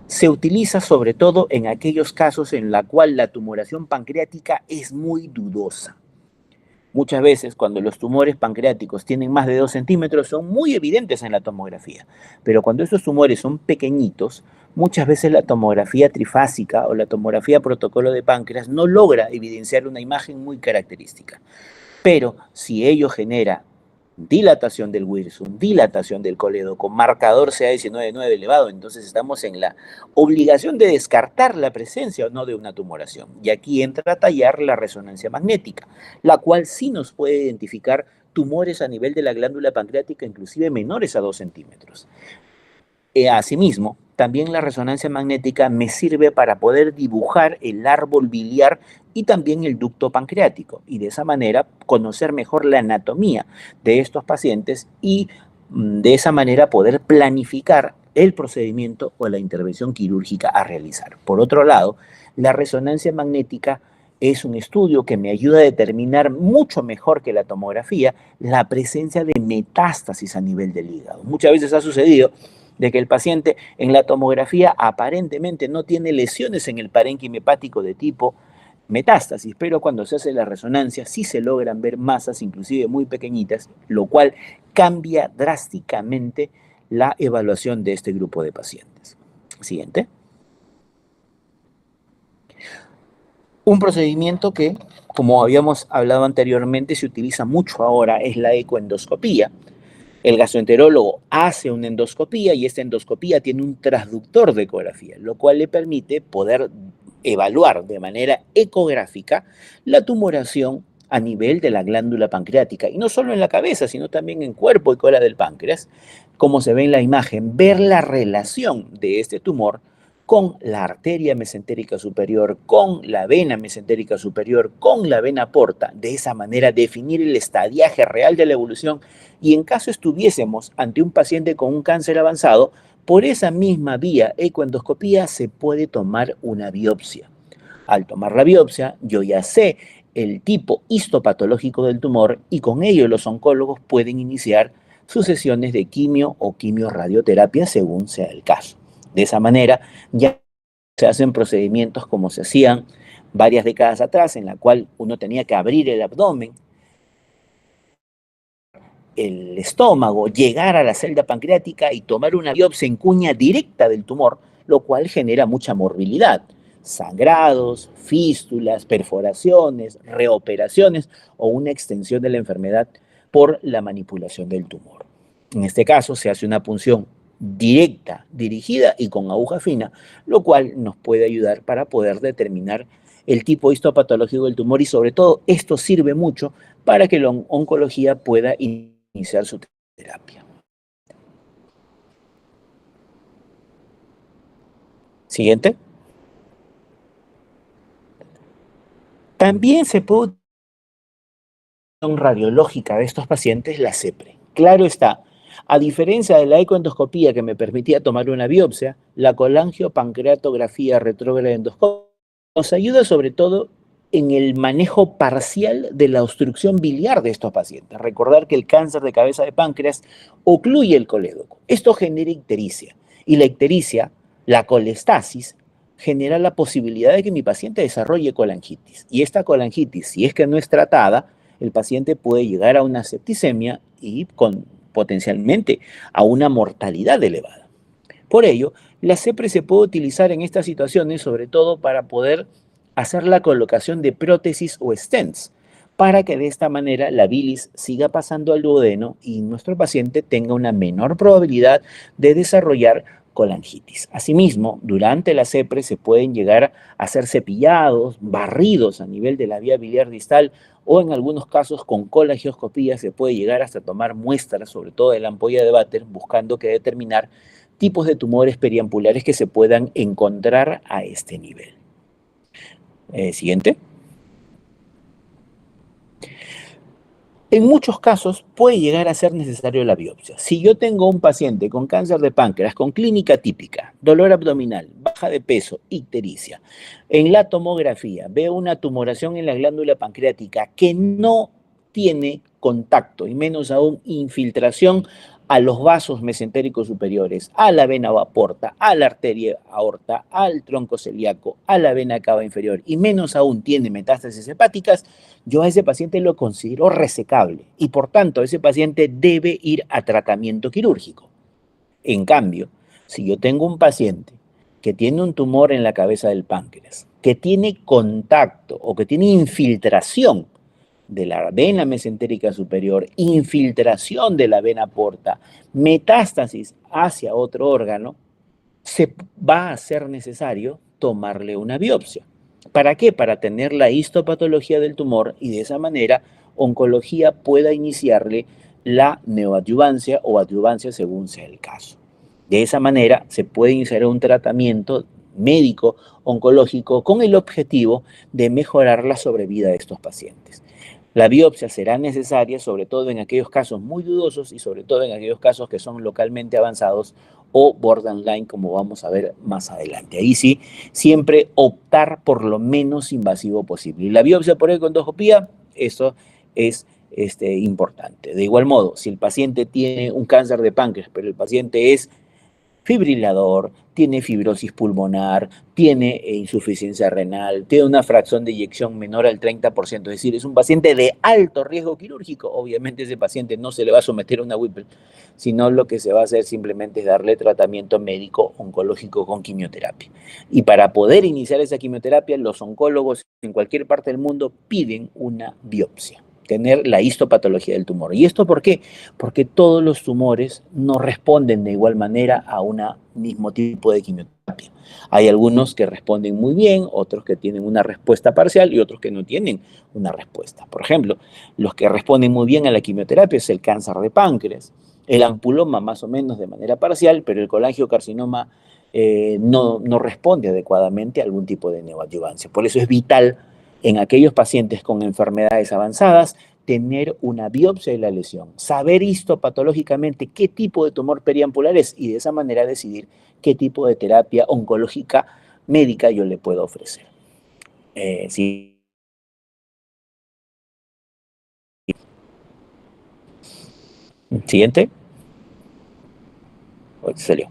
se utiliza sobre todo en aquellos casos en la cual la tumoración pancreática es muy dudosa. Muchas veces, cuando los tumores pancreáticos tienen más de 2 centímetros, son muy evidentes en la tomografía. Pero cuando estos tumores son pequeñitos, muchas veces la tomografía trifásica o la tomografía protocolo de páncreas no logra evidenciar una imagen muy característica. Pero si ello genera dilatación del Wirsum, dilatación del coledo con marcador CA19-9 elevado, entonces estamos en la obligación de descartar la presencia o no de una tumoración. Y aquí entra a tallar la resonancia magnética, la cual sí nos puede identificar tumores a nivel de la glándula pancreática, inclusive menores a 2 centímetros. Asimismo, también la resonancia magnética me sirve para poder dibujar el árbol biliar y también el ducto pancreático, y de esa manera conocer mejor la anatomía de estos pacientes y de esa manera poder planificar el procedimiento o la intervención quirúrgica a realizar. Por otro lado, la resonancia magnética es un estudio que me ayuda a determinar mucho mejor que la tomografía la presencia de metástasis a nivel del hígado. Muchas veces ha sucedido de que el paciente en la tomografía aparentemente no tiene lesiones en el parénquima hepático de tipo metástasis, pero cuando se hace la resonancia sí se logran ver masas, inclusive muy pequeñitas, lo cual cambia drásticamente la evaluación de este grupo de pacientes. Siguiente. Un procedimiento que, como habíamos hablado anteriormente, se utiliza mucho ahora es la ecoendoscopía. El gastroenterólogo hace una endoscopía y esta endoscopía tiene un transductor de ecografía, lo cual le permite poder evaluar de manera ecográfica la tumoración a nivel de la glándula pancreática, y no solo en la cabeza, sino también en cuerpo y cola del páncreas, como se ve en la imagen, ver la relación de este tumor con la arteria mesentérica superior, con la vena mesentérica superior, con la vena porta, de esa manera definir el estadiaje real de la evolución, y en caso estuviésemos ante un paciente con un cáncer avanzado, por esa misma vía ecoendoscopía se puede tomar una biopsia. Al tomar la biopsia, yo ya sé el tipo histopatológico del tumor y con ello los oncólogos pueden iniciar sus sesiones de quimio o quimioradioterapia según sea el caso. De esa manera ya se hacen procedimientos como se hacían varias décadas atrás, en la cual uno tenía que abrir el abdomen, el estómago, llegar a la celda pancreática y tomar una biopsia en cuña directa del tumor, lo cual genera mucha morbilidad. Sangrados, fístulas, perforaciones, reoperaciones o una extensión de la enfermedad por la manipulación del tumor. En este caso se hace una punción directa, dirigida y con aguja fina, lo cual nos puede ayudar para poder determinar el tipo histopatológico del tumor y sobre todo esto sirve mucho para que la oncología pueda iniciar su terapia. Siguiente. También se puede utilizar radiológica de estos pacientes, la CEPRE. Claro está, a diferencia de la ecoendoscopía que me permitía tomar una biopsia, la colangiopancreatografía retrógrada endoscópica nos ayuda sobre todo en el manejo parcial de la obstrucción biliar de estos pacientes. Recordar que el cáncer de cabeza de páncreas ocluye el colédoco. Esto genera ictericia y la ictericia, la colestasis, genera la posibilidad de que mi paciente desarrolle colangitis. Y esta colangitis, si es que no es tratada, el paciente puede llegar a una septicemia y con potencialmente a una mortalidad elevada. Por ello, la CEPRE se puede utilizar en estas situaciones, sobre todo para poder hacer la colocación de prótesis o stents, para que de esta manera la bilis siga pasando al duodeno y nuestro paciente tenga una menor probabilidad de desarrollar colangitis. Asimismo, durante la CEPRE se pueden llegar a hacer cepillados, barridos a nivel de la vía biliar distal, o en algunos casos con colangioscopía se puede llegar hasta tomar muestras, sobre todo de la ampolla de Vater, buscando que determinar tipos de tumores periampulares que se puedan encontrar a este nivel. Siguiente. En muchos casos puede llegar a ser necesario la biopsia. Si yo tengo un paciente con cáncer de páncreas, con clínica típica, dolor abdominal, baja de peso, ictericia, en la tomografía veo una tumoración en la glándula pancreática que no tiene contacto y menos aún infiltración a los vasos mesentéricos superiores, a la vena porta, a la arteria aorta, al tronco celíaco, a la vena cava inferior y menos aún tiene metástasis hepáticas, yo a ese paciente lo considero resecable y por tanto ese paciente debe ir a tratamiento quirúrgico. En cambio, si yo tengo un paciente que tiene un tumor en la cabeza del páncreas, que tiene contacto o que tiene infiltración de la vena mesentérica superior, infiltración de la vena porta, metástasis hacia otro órgano, se va a hacer necesario tomarle una biopsia. ¿Para qué? Para tener la histopatología del tumor y de esa manera oncología pueda iniciarle la neoadyuvancia o adyuvancia según sea el caso. De esa manera se puede iniciar un tratamiento médico oncológico con el objetivo de mejorar la sobrevida de estos pacientes. La biopsia será necesaria sobre todo en aquellos casos muy dudosos y sobre todo en aquellos casos que son localmente avanzados o borderline, como vamos a ver más adelante. Ahí sí, siempre optar por lo menos invasivo posible. Y la biopsia por endoscopía, eso es importante. De igual modo, si el paciente tiene un cáncer de páncreas, pero el paciente es fibrilador, tiene fibrosis pulmonar, tiene insuficiencia renal, tiene una fracción de eyección menor al 30%, es decir, es un paciente de alto riesgo quirúrgico. Obviamente ese paciente no se le va a someter a una Whipple, sino lo que se va a hacer simplemente es darle tratamiento médico oncológico con quimioterapia. Y para poder iniciar esa quimioterapia, los oncólogos en cualquier parte del mundo piden una biopsia, tener la histopatología del tumor. ¿Y esto por qué? Porque todos los tumores no responden de igual manera a un mismo tipo de quimioterapia. Hay algunos que responden muy bien, otros que tienen una respuesta parcial y otros que no tienen una respuesta. Por ejemplo, los que responden muy bien a la quimioterapia es el cáncer de páncreas, el ampuloma más o menos de manera parcial, pero el colangiocarcinoma no responde adecuadamente a algún tipo de neoadyuvancia. Por eso es vital en aquellos pacientes con enfermedades avanzadas tener una biopsia de la lesión, saber histopatológicamente qué tipo de tumor periampular es y de esa manera decidir qué tipo de terapia oncológica médica yo le puedo ofrecer. Sí. Siguiente. Salió.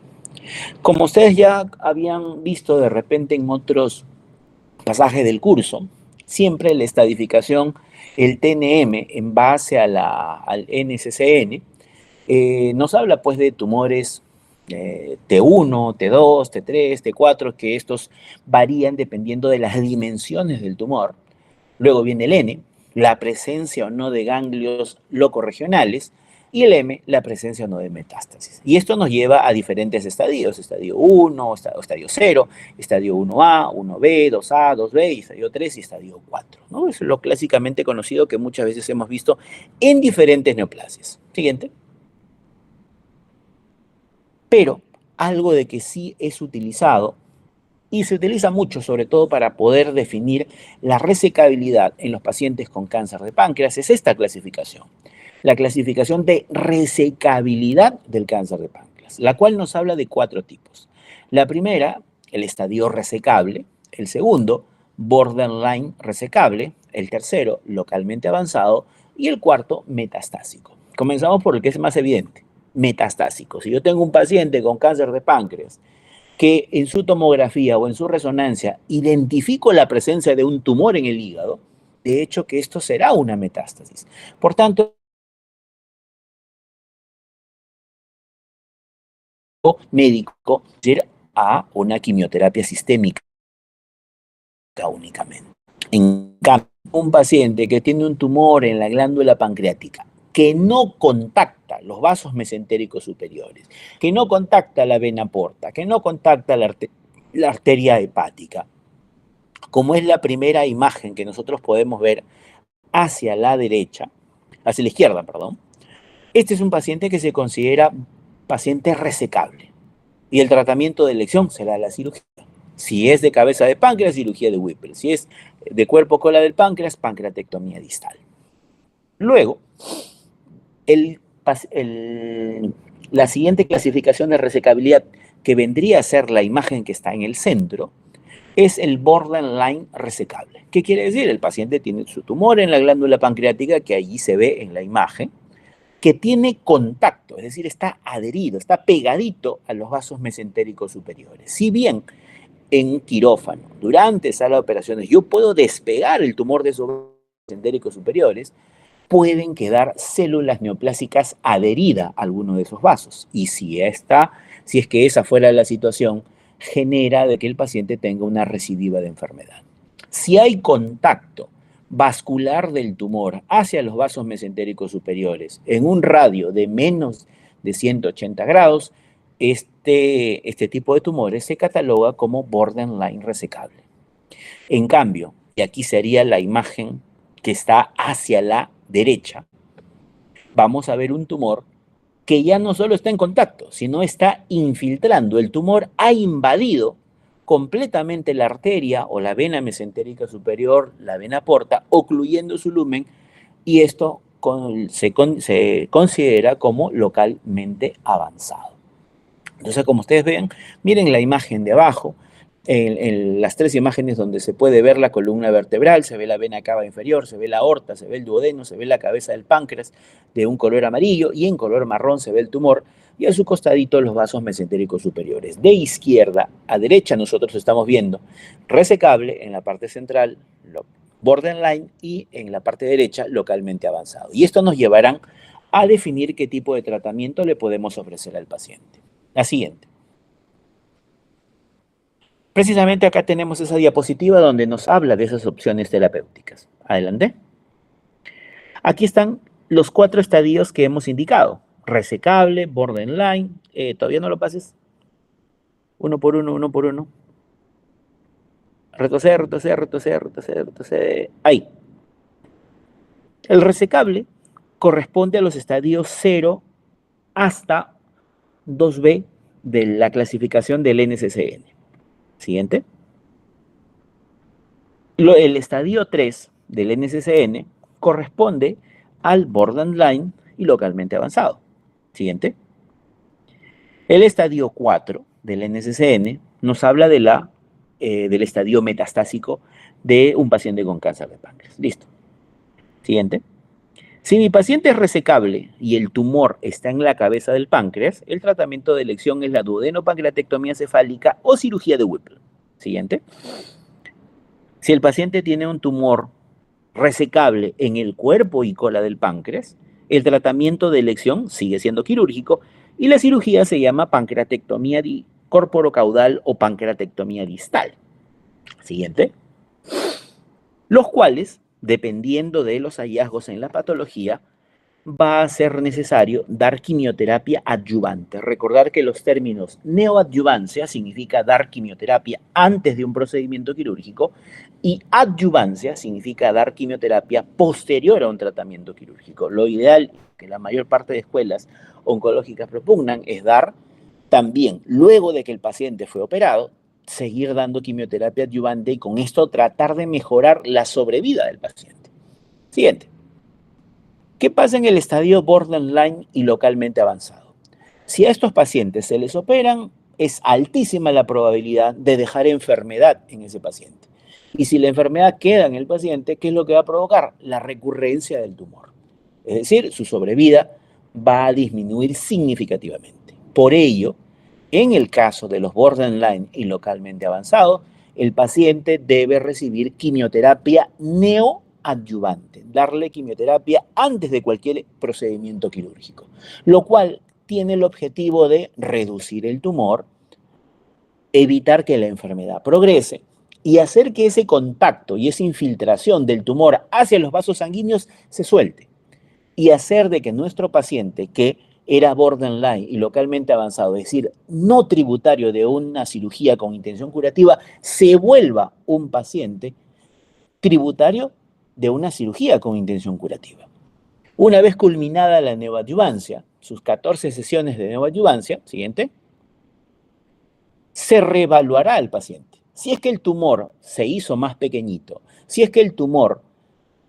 Como ustedes ya habían visto de repente en otros pasajes del curso, siempre la estadificación, el TNM en base a al NCCN, nos habla pues de tumores T1, T2, T3, T4, que estos varían dependiendo de las dimensiones del tumor. Luego viene el N, la presencia o no de ganglios locorregionales, y el M, la presencia o no de metástasis. Y esto nos lleva a diferentes estadios, estadio 1, estadio 0, estadio 1A, 1B, 2A, 2B, y estadio 3 y estadio 4, ¿no? Es lo clásicamente conocido que muchas veces hemos visto en diferentes neoplasias. Siguiente. Pero algo de que sí es utilizado y se utiliza mucho, sobre todo para poder definir la resecabilidad en los pacientes con cáncer de páncreas, es esta clasificación. La clasificación de resecabilidad del cáncer de páncreas, la cual nos habla de 4 tipos. La primera, el estadio resecable. El segundo, borderline resecable. El tercero, localmente avanzado. Y el cuarto, metastásico. Comenzamos por el que es más evidente, metastásico. Si yo tengo un paciente con cáncer de páncreas que en su tomografía o en su resonancia identifico la presencia de un tumor en el hígado, de hecho que esto será una metástasis. Por tanto, médico ir a una quimioterapia sistémica únicamente. En cambio, un paciente que tiene un tumor en la glándula pancreática, que no contacta los vasos mesentéricos superiores, que no contacta la vena porta, que no contacta la arteria hepática, como es la primera imagen que nosotros podemos ver hacia la derecha, hacia la izquierda, perdón, este es un paciente que se considera paciente resecable y el tratamiento de elección será la cirugía. Si es de cabeza de páncreas, cirugía de Whipple. Si es de cuerpo cola del páncreas, pancreatectomía distal. Luego, la siguiente clasificación de resecabilidad, que vendría a ser la imagen que está en el centro, es el borderline resecable. ¿Qué quiere decir? El paciente tiene su tumor en la glándula pancreática, que allí se ve en la imagen, que tiene contacto, es decir, está adherido, está pegadito a los vasos mesentéricos superiores. Si bien en quirófano, durante sala de operaciones, yo puedo despegar el tumor de esos vasos mesentéricos superiores, pueden quedar células neoplásicas adheridas a alguno de esos vasos. Y si es que esa fuera la situación, genera de que el paciente tenga una recidiva de enfermedad. Si hay contacto vascular del tumor hacia los vasos mesentéricos superiores en un radio de menos de 180 grados, este tipo de tumores se cataloga como borderline resecable. En cambio, y aquí sería la imagen que está hacia la derecha, vamos a ver un tumor que ya no solo está en contacto, sino está infiltrando. El tumor ha invadido completamente la arteria o la vena mesentérica superior, la vena porta, ocluyendo su lumen, y esto se considera como localmente avanzado. Entonces, como ustedes ven, miren la imagen de abajo, en las tres imágenes donde se puede ver la columna vertebral, se ve la vena cava inferior, se ve la aorta, se ve el duodeno, se ve la cabeza del páncreas de un color amarillo y en color marrón se ve el tumor y a su costadito los vasos mesentéricos superiores. De izquierda a derecha nosotros estamos viendo resecable en la parte central, borderline y en la parte derecha localmente avanzado. Y esto nos llevará a definir qué tipo de tratamiento le podemos ofrecer al paciente. La siguiente. Precisamente acá tenemos esa diapositiva donde nos habla de esas opciones terapéuticas. Adelante. Aquí están los 4 estadios que hemos indicado. Resecable, borderline. Todavía no lo pases. Uno por uno, uno por uno. Retroceder, retroceder, retroceder, retroceder, retroceder. Ahí. El resecable corresponde a los estadios 0 hasta 2B de la clasificación del NCCN. Siguiente. El estadio 3 del NCCN corresponde al borderline y localmente avanzado. Siguiente. El estadio 4 del NCCN nos habla del estadio metastásico de un paciente con cáncer de páncreas. Listo. Siguiente. Si mi paciente es resecable y el tumor está en la cabeza del páncreas, el tratamiento de elección es la duodenopancreatectomía cefálica o cirugía de Whipple. Siguiente. Si el paciente tiene un tumor resecable en el cuerpo y cola del páncreas, el tratamiento de elección sigue siendo quirúrgico y la cirugía se llama pancreatectomía corporocaudal o pancreatectomía distal. Siguiente. Los cuales, dependiendo de los hallazgos en la patología, va a ser necesario dar quimioterapia adyuvante. Recordar que los términos neoadyuvancia significa dar quimioterapia antes de un procedimiento quirúrgico y adyuvancia significa dar quimioterapia posterior a un tratamiento quirúrgico. Lo ideal que la mayor parte de escuelas oncológicas propugnan es dar también, luego de que el paciente fue operado, seguir dando quimioterapia adyuvante y con esto tratar de mejorar la sobrevida del paciente. Siguiente. ¿Qué pasa en el estadio borderline y localmente avanzado? Si a estos pacientes se les operan, es altísima la probabilidad de dejar enfermedad en ese paciente. Y si la enfermedad queda en el paciente, ¿qué es lo que va a provocar? La recurrencia del tumor. Es decir, su sobrevida va a disminuir significativamente. Por ello, en el caso de los borderline y localmente avanzados, el paciente debe recibir quimioterapia neoadyuvante, darle quimioterapia antes de cualquier procedimiento quirúrgico, lo cual tiene el objetivo de reducir el tumor, evitar que la enfermedad progrese y hacer que ese contacto y esa infiltración del tumor hacia los vasos sanguíneos se suelte y hacer de que nuestro paciente, que era borderline y localmente avanzado, es decir, no tributario de una cirugía con intención curativa, se vuelva un paciente tributario de una cirugía con intención curativa. Una vez culminada la neoadyuvancia, sus 14 sesiones de neoadyuvancia, siguiente, se reevaluará al paciente. Si es que el tumor se hizo más pequeñito, si es que el tumor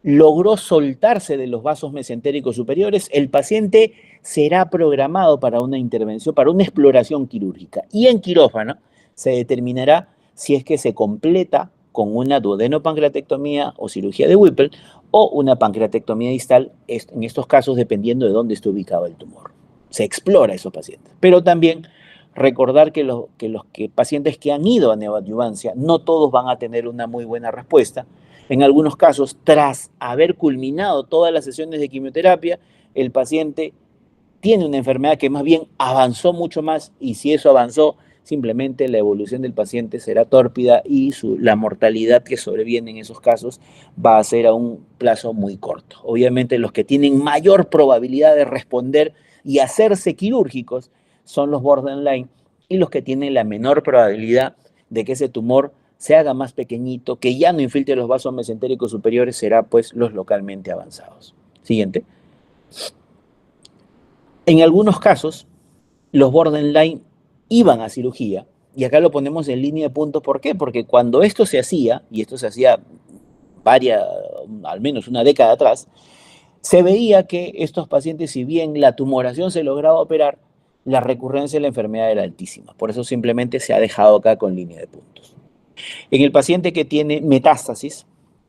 logró soltarse de los vasos mesentéricos superiores, el paciente será programado para una intervención, para una exploración quirúrgica. Y en quirófano se determinará si es que se completa con una duodenopancreatectomía o cirugía de Whipple o una pancreatectomía distal, en estos casos dependiendo de dónde esté ubicado el tumor. Se explora a esos pacientes. Pero también recordar que los pacientes que han ido a neoadyuvancia, no todos van a tener una muy buena respuesta. En algunos casos, tras haber culminado todas las sesiones de quimioterapia, el paciente tiene una enfermedad que más bien avanzó mucho más y si eso avanzó, simplemente la evolución del paciente será tórpida y la mortalidad que sobreviene en esos casos va a ser a un plazo muy corto. Obviamente los que tienen mayor probabilidad de responder y hacerse quirúrgicos son los borderline y los que tienen la menor probabilidad de que ese tumor se haga más pequeñito, que ya no infiltre los vasos mesentéricos superiores, será pues los localmente avanzados. Siguiente. En algunos casos, los borderline iban a cirugía, y acá lo ponemos en línea de puntos, ¿por qué? Porque cuando esto se hacía, y esto se hacía al menos una década atrás, se veía que estos pacientes, si bien la tumoración se lograba operar, la recurrencia de la enfermedad era altísima. Por eso simplemente se ha dejado acá con línea de puntos. En el paciente que tiene metástasis,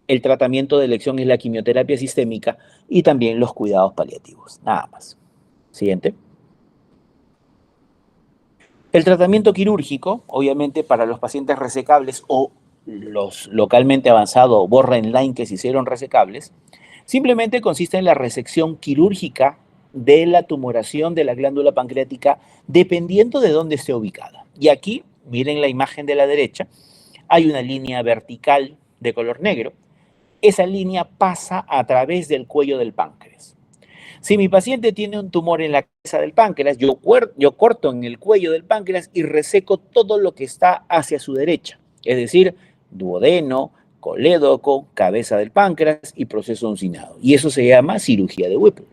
el tratamiento de elección es la quimioterapia sistémica y también los cuidados paliativos. Nada más. Siguiente. El tratamiento quirúrgico, obviamente para los pacientes resecables o los localmente avanzados o borderline que se hicieron resecables, simplemente consiste en la resección quirúrgica de la tumoración de la glándula pancreática dependiendo de dónde esté ubicada. Y aquí, miren la imagen de la derecha, hay una línea vertical de color negro. Esa línea pasa a través del cuello del páncreas. Si mi paciente tiene un tumor en la cabeza del páncreas, yo corto en el cuello del páncreas y reseco todo lo que está hacia su derecha, es decir, duodeno, colédoco, cabeza del páncreas y proceso uncinado. Y eso se llama cirugía de Whipple.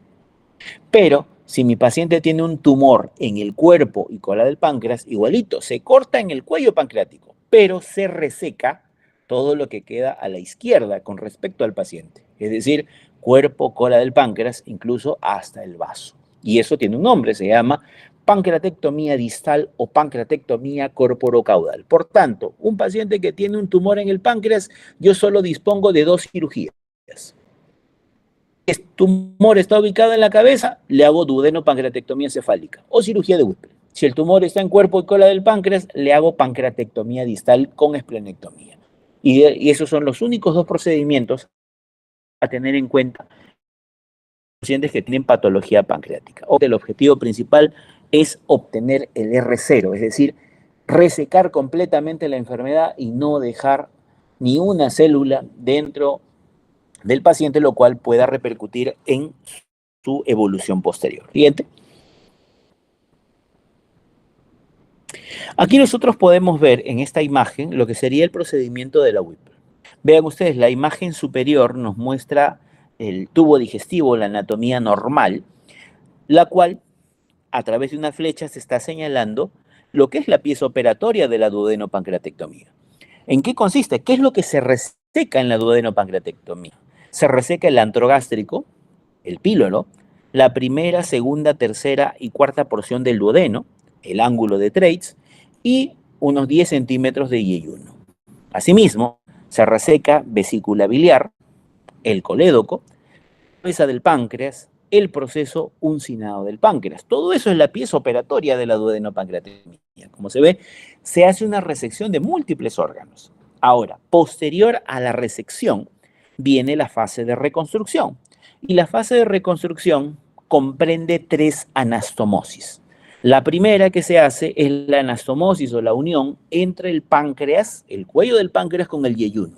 Pero si mi paciente tiene un tumor en el cuerpo y cola del páncreas, igualito, se corta en el cuello pancreático, pero se reseca todo lo que queda a la izquierda con respecto al paciente. Es decir, cuerpo, cola del páncreas, incluso hasta el vaso. Y eso tiene un nombre, se llama pancreatectomía distal o pancreatectomía corporocaudal. Por tanto, un paciente que tiene un tumor en el páncreas, yo solo dispongo de 2 cirugías. Si el tumor está ubicado en la cabeza, le hago duodenopancreatectomía cefálica o cirugía de Whipple. Si el tumor está en cuerpo y cola del páncreas, le hago pancreatectomía distal con esplenectomía. Y esos son los únicos 2 procedimientos a tener en cuenta pacientes que tienen patología pancreática. El objetivo principal es obtener el R0, es decir, resecar completamente la enfermedad y no dejar ni una célula dentro del paciente, lo cual pueda repercutir en su evolución posterior. Siguiente. Aquí nosotros podemos ver en esta imagen lo que sería el procedimiento de la Whipple. Vean ustedes, la imagen superior nos muestra el tubo digestivo, la anatomía normal, la cual a través de una flecha se está señalando lo que es la pieza operatoria de la duodenopancreatectomía. ¿En qué consiste? ¿Qué es lo que se reseca en la duodenopancreatectomía? Se reseca el antro gástrico, el píloro, la primera, segunda, tercera y cuarta porción del duodeno, el ángulo de Treitz y unos 10 centímetros de yeyuno. Asimismo, se reseca vesícula biliar, el colédoco, la cabeza del páncreas, el proceso uncinado del páncreas. Todo eso es la pieza operatoria de la duodenopancreatectomía. Como se ve, se hace una resección de múltiples órganos. Ahora, posterior a la resección, viene la fase de reconstrucción. Y la fase de reconstrucción comprende 3 anastomosis. La primera que se hace es la anastomosis o la unión entre el páncreas, el cuello del páncreas con el yeyuno.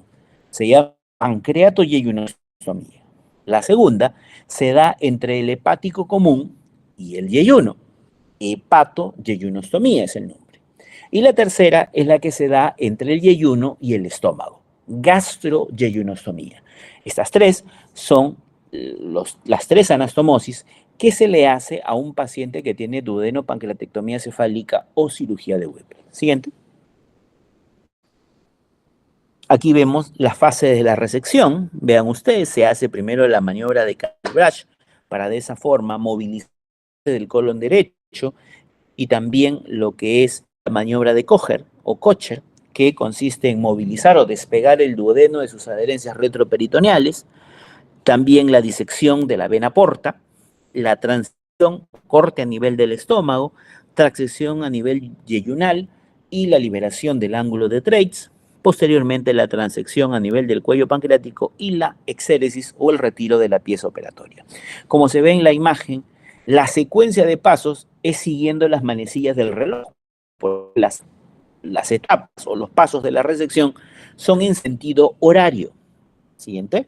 Se llama pancreato-yeyunostomía. La segunda se da entre el hepático común y el yeyuno. Hepato-yeyunostomía es el nombre. Y la tercera es la que se da entre el yeyuno y el estómago. Gastro-yeyunostomía. Estas tres son las tres anastomosis que se le hace a un paciente que tiene duodenopancreatectomía cefálica o cirugía de Whipple. Siguiente. Aquí vemos la fase de la resección. Vean ustedes, se hace primero la maniobra de calibrage para de esa forma movilizar del colon derecho y también lo que es la maniobra de Kocher o Kocher, que consiste en movilizar o despegar el duodeno de sus adherencias retroperitoneales, también la disección de la vena porta, la transición, corte a nivel del estómago, transección a nivel yeyunal y la liberación del ángulo de Treitz, posteriormente la transección a nivel del cuello pancreático y la exéresis o el retiro de la pieza operatoria. Como se ve en la imagen, la secuencia de pasos es siguiendo las manecillas del reloj. Las etapas o los pasos de la resección son en sentido horario. Siguiente.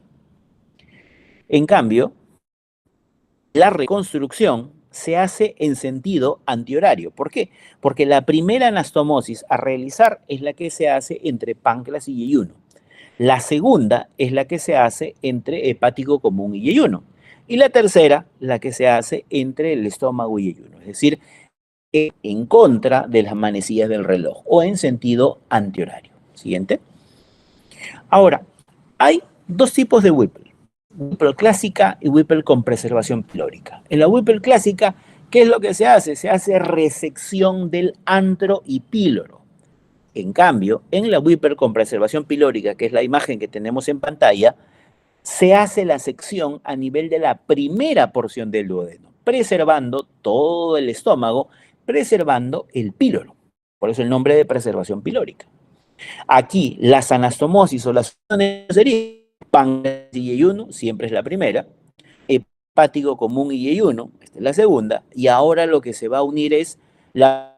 En cambio, la reconstrucción se hace en sentido antihorario. ¿Por qué? Porque la primera anastomosis a realizar es la que se hace entre páncreas y yeyuno. La segunda es la que se hace entre hepático común y yeyuno. Y la tercera, la que se hace entre el estómago y yeyuno. Es decir, en contra de las manecillas del reloj o en sentido antihorario. Siguiente. Ahora, hay dos tipos de Whipple. Whipple clásica y Whipple con preservación pilórica. En la Whipple clásica, ¿qué es lo que se hace? Se hace resección del antro y píloro. En cambio, en la Whipple con preservación pilórica, que es la imagen que tenemos en pantalla, se hace la sección a nivel de la primera porción del duodeno, preservando todo el estómago, preservando el píloro. Por eso el nombre de preservación pilórica. Aquí, las anastomosis o las sería páncreas y yeyuno, siempre es la primera, hepático común y yeyuno, esta es la segunda, y ahora lo que se va a unir es la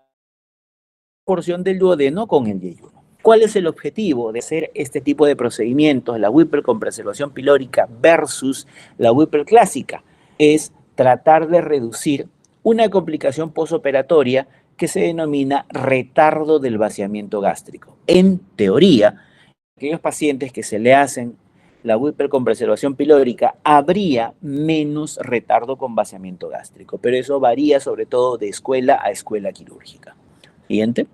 porción del duodeno con el yeyuno. ¿Cuál es el objetivo de hacer este tipo de procedimientos, la Whipple con preservación pilórica versus la Whipple clásica? Es tratar de reducir una complicación posoperatoria que se denomina retardo del vaciamiento gástrico. En teoría, aquellos pacientes que se le hacen la Whipple con preservación pilórica, habría menos retardo con vaciamiento gástrico, pero eso varía sobre todo de escuela a escuela quirúrgica. Siguiente.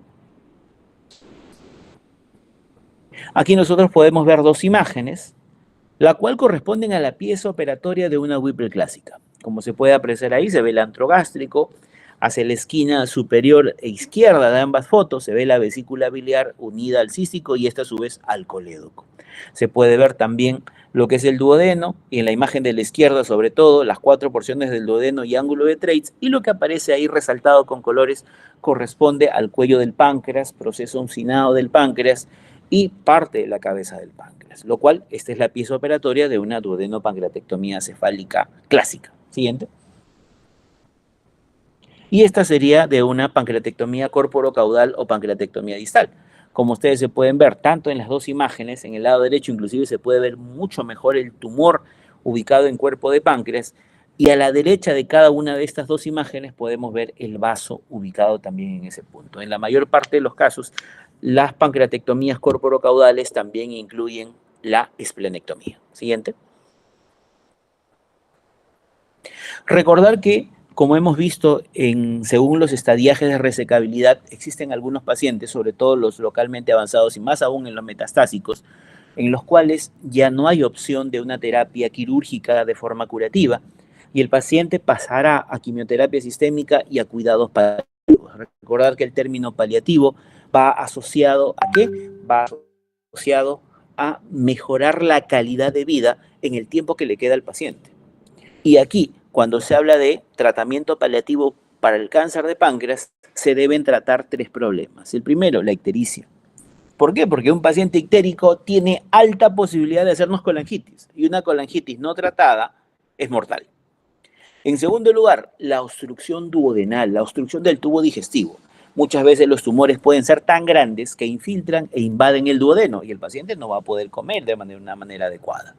Aquí nosotros podemos ver dos imágenes, la cual corresponden a la pieza operatoria de una Whipple clásica. Como se puede apreciar ahí, se ve el antro gástrico, hacia la esquina superior e izquierda de ambas fotos se ve la vesícula biliar unida al cístico y esta a su vez al colédoco. Se puede ver también lo que es el duodeno y en la imagen de la izquierda sobre todo las cuatro porciones del duodeno y ángulo de Treitz, y lo que aparece ahí resaltado con colores corresponde al cuello del páncreas, proceso uncinado del páncreas y parte de la cabeza del páncreas, lo cual esta es la pieza operatoria de una duodenopancreatectomía cefálica clásica. Siguiente. Y esta sería de una pancreatectomía corporocaudal o pancreatectomía distal. Como ustedes se pueden ver, tanto en las dos imágenes, en el lado derecho inclusive se puede ver mucho mejor el tumor ubicado en cuerpo de páncreas, y a la derecha de cada una de estas dos imágenes podemos ver el vaso ubicado también en ese punto. En la mayor parte de los casos, las pancreatectomías corporocaudales también incluyen la esplenectomía. Siguiente. Recordar que, como hemos visto, según los estadiajes de resecabilidad, existen algunos pacientes, sobre todo los localmente avanzados y más aún en los metastásicos, en los cuales ya no hay opción de una terapia quirúrgica de forma curativa y el paciente pasará a quimioterapia sistémica y a cuidados paliativos. Recordar que el término paliativo va asociado ¿a qué? Va asociado a mejorar la calidad de vida en el tiempo que le queda al paciente. Y aquí, cuando se habla de tratamiento paliativo para el cáncer de páncreas, se deben tratar tres problemas. El primero, la ictericia. ¿Por qué? Porque un paciente ictérico tiene alta posibilidad de hacernos colangitis y una colangitis no tratada es mortal. En segundo lugar, la obstrucción duodenal, la obstrucción del tubo digestivo. Muchas veces los tumores pueden ser tan grandes que infiltran e invaden el duodeno y el paciente no va a poder comer de una manera adecuada.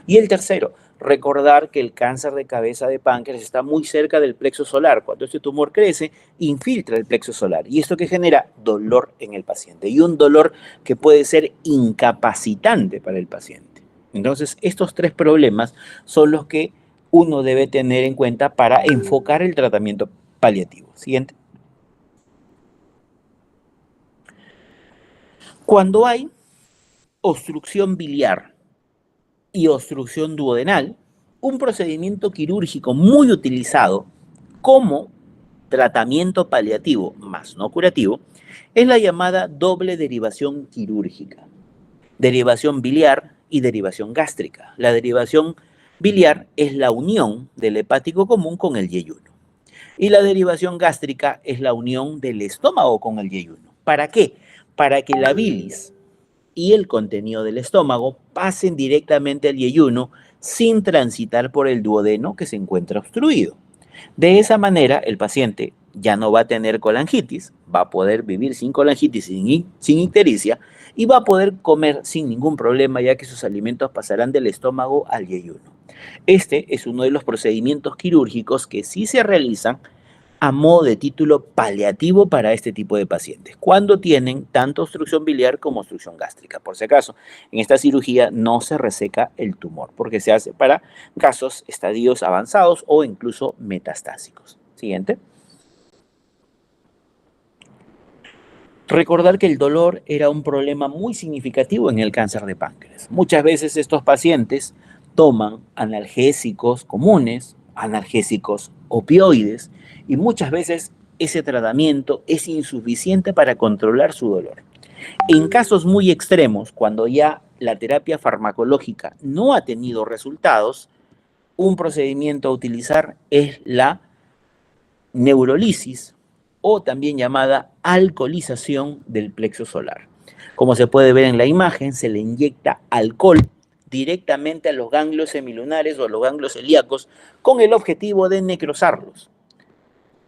Y el tercero, recordar que el cáncer de cabeza de páncreas está muy cerca del plexo solar. Cuando este tumor crece, infiltra el plexo solar y esto que genera dolor en el paciente y un dolor que puede ser incapacitante para el paciente. Entonces, estos tres problemas son los que uno debe tener en cuenta para enfocar el tratamiento paliativo. Siguiente. Cuando hay obstrucción biliar y obstrucción duodenal, un procedimiento quirúrgico muy utilizado como tratamiento paliativo, más no curativo, es la llamada doble derivación quirúrgica. Derivación biliar y derivación gástrica. La derivación biliar es la unión del hepático común con el yeyuno. Y la derivación gástrica es la unión del estómago con el yeyuno. ¿Para qué? Para que la bilis y el contenido del estómago pasen directamente al yeyuno sin transitar por el duodeno que se encuentra obstruido. De esa manera, el paciente ya no va a tener colangitis, va a poder vivir sin colangitis, sin ictericia, y va a poder comer sin ningún problema, ya que sus alimentos pasarán del estómago al yeyuno. Este es uno de los procedimientos quirúrgicos que sí se realizan a modo de título paliativo para este tipo de pacientes, cuando tienen tanto obstrucción biliar como obstrucción gástrica. Por si acaso, en esta cirugía no se reseca el tumor, porque se hace para casos, estadios avanzados o incluso metastásicos. Siguiente. Recordar que el dolor era un problema muy significativo en el cáncer de páncreas. Muchas veces estos pacientes toman analgésicos comunes, analgésicos opioides, y muchas veces ese tratamiento es insuficiente para controlar su dolor. En casos muy extremos, cuando ya la terapia farmacológica no ha tenido resultados, un procedimiento a utilizar es la neurolisis o también llamada alcoholización del plexo solar. Como se puede ver en la imagen, se le inyecta alcohol directamente a los ganglios semilunares o a los ganglios celíacos con el objetivo de necrosarlos.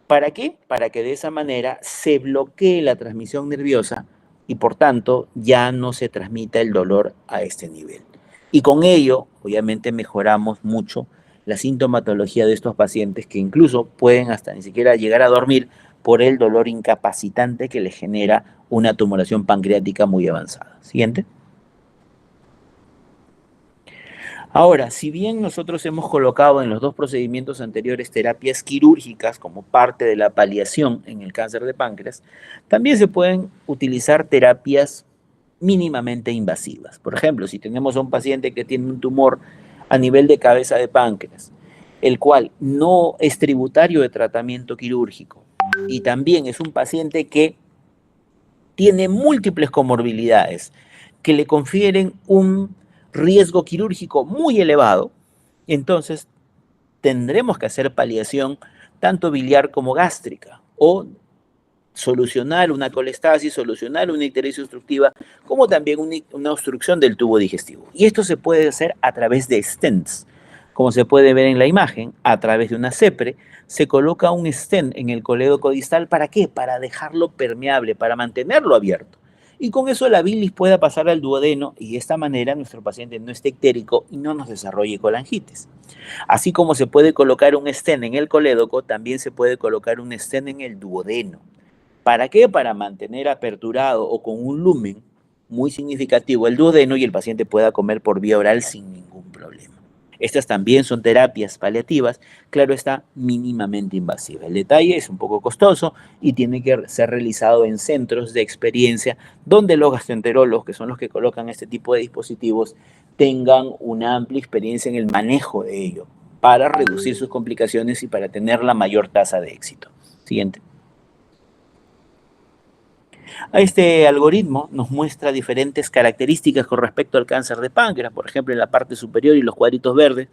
¿Para qué? Para que de esa manera se bloquee la transmisión nerviosa y por tanto ya no se transmita el dolor a este nivel. Y con ello, obviamente, mejoramos mucho la sintomatología de estos pacientes que incluso pueden hasta ni siquiera llegar a dormir por el dolor incapacitante que les genera una tumoración pancreática muy avanzada. Siguiente. Ahora, si bien nosotros hemos colocado en los dos procedimientos anteriores terapias quirúrgicas como parte de la paliación en el cáncer de páncreas, también se pueden utilizar terapias mínimamente invasivas. Por ejemplo, si tenemos a un paciente que tiene un tumor a nivel de cabeza de páncreas, el cual no es tributario de tratamiento quirúrgico, y también es un paciente que tiene múltiples comorbilidades que le confieren un riesgo quirúrgico muy elevado, entonces tendremos que hacer paliación tanto biliar como gástrica o solucionar una colestasis, solucionar una ictericia obstructiva, como también una obstrucción del tubo digestivo. Y esto se puede hacer a través de stents. Como se puede ver en la imagen, a través de una CEPRE, se coloca un stent en el colédoco distal. ¿Para qué? Para dejarlo permeable, para mantenerlo abierto. Y con eso la bilis pueda pasar al duodeno y de esta manera nuestro paciente no esté ictérico y no nos desarrolle colangitis. Así como se puede colocar un stent en el colédoco, también se puede colocar un stent en el duodeno. ¿Para qué? Para mantener aperturado o con un lumen muy significativo el duodeno y el paciente pueda comer por vía oral sin ningún problema. Estas también son terapias paliativas, claro está, mínimamente invasivas. El detalle es un poco costoso y tiene que ser realizado en centros de experiencia donde los gastroenterólogos, que son los que colocan este tipo de dispositivos, tengan una amplia experiencia en el manejo de ello para reducir sus complicaciones y para tener la mayor tasa de éxito. Siguiente. Este algoritmo nos muestra diferentes características con respecto al cáncer de páncreas, por ejemplo, en la parte superior y los cuadritos verdes,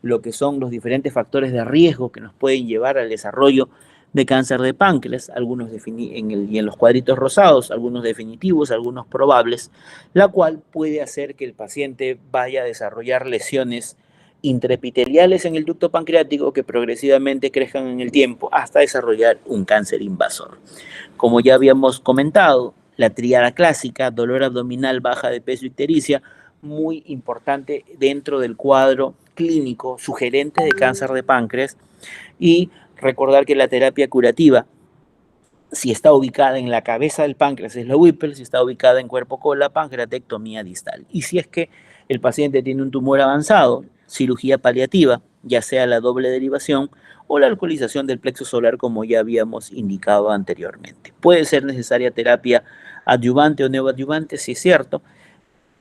lo que son los diferentes factores de riesgo que nos pueden llevar al desarrollo de cáncer de páncreas, algunos y en los cuadritos rosados, algunos definitivos, algunos probables, la cual puede hacer que el paciente vaya a desarrollar lesiones intraepiteliales en el ducto pancreático que progresivamente crezcan en el tiempo hasta desarrollar un cáncer invasor. Como ya habíamos comentado, la tríada clásica, dolor abdominal, baja de peso, ictericia, muy importante dentro del cuadro clínico sugerente de cáncer de páncreas, y recordar que la terapia curativa, si está ubicada en la cabeza del páncreas, es la Whipple; si está ubicada en cuerpo-cola, pancreatectomía distal. Y si es que el paciente tiene un tumor avanzado, cirugía paliativa, ya sea la doble derivación o la alcoholización del plexo solar, como ya habíamos indicado anteriormente. Puede ser necesaria terapia adyuvante o neoadyuvante, si es cierto.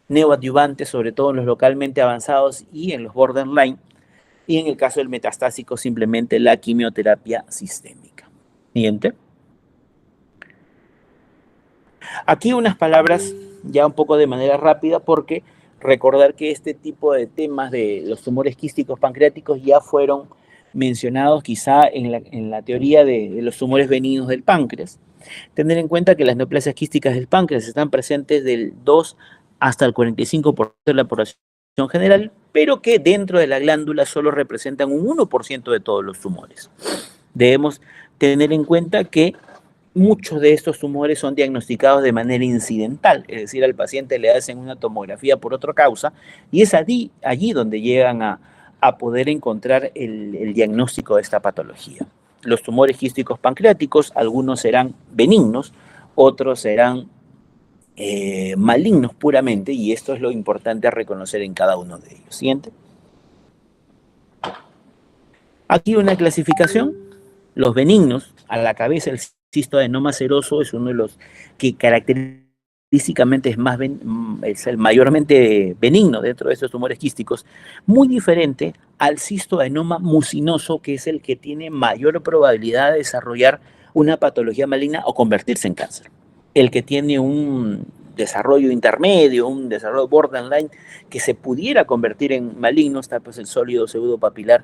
Neoadyuvante, sobre todo en los localmente avanzados y en los borderline, y en el caso del metastásico, simplemente la quimioterapia sistémica. Siguiente. Aquí unas palabras ya un poco de manera rápida, porque recordar que este tipo de temas de los tumores quísticos pancreáticos ya fueron mencionados quizá en la teoría de los tumores benignos del páncreas. Tener en cuenta que las neoplasias quísticas del páncreas están presentes del 2 hasta el 45% de la población general, pero que dentro de la glándula solo representan un 1% de todos los tumores. Debemos tener en cuenta que muchos de estos tumores son diagnosticados de manera incidental, es decir, al paciente le hacen una tomografía por otra causa y es allí donde llegan a poder encontrar el diagnóstico de esta patología. Los tumores quísticos pancreáticos, algunos serán benignos, otros serán malignos puramente, y esto es lo importante a reconocer en cada uno de ellos. Siguiente. Aquí una clasificación. Los benignos, a la cabeza el cistoadenoma seroso es uno de los que característicamente es el mayormente benigno dentro de estos tumores quísticos, muy diferente al cistoadenoma mucinoso, que es el que tiene mayor probabilidad de desarrollar una patología maligna o convertirse en cáncer. El que tiene un desarrollo intermedio, un desarrollo borderline, que se pudiera convertir en maligno, está pues el sólido pseudopapilar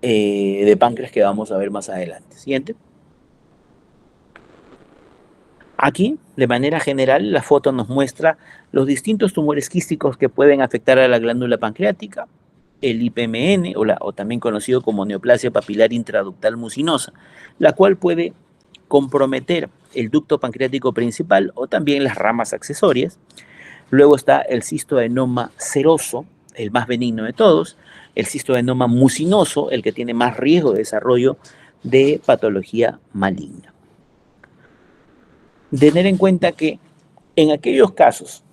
de páncreas, que vamos a ver más adelante. Siguiente. Aquí, de manera general, la foto nos muestra los distintos tumores quísticos que pueden afectar a la glándula pancreática, el IPMN, o también conocido como neoplasia papilar intraductal mucinosa, la cual puede comprometer el ducto pancreático principal o también las ramas accesorias. Luego está el cistoadenoma seroso, el más benigno de todos; el cistoadenoma mucinoso, el que tiene más riesgo de desarrollo de patología maligna. Tener en cuenta que en aquellos casos,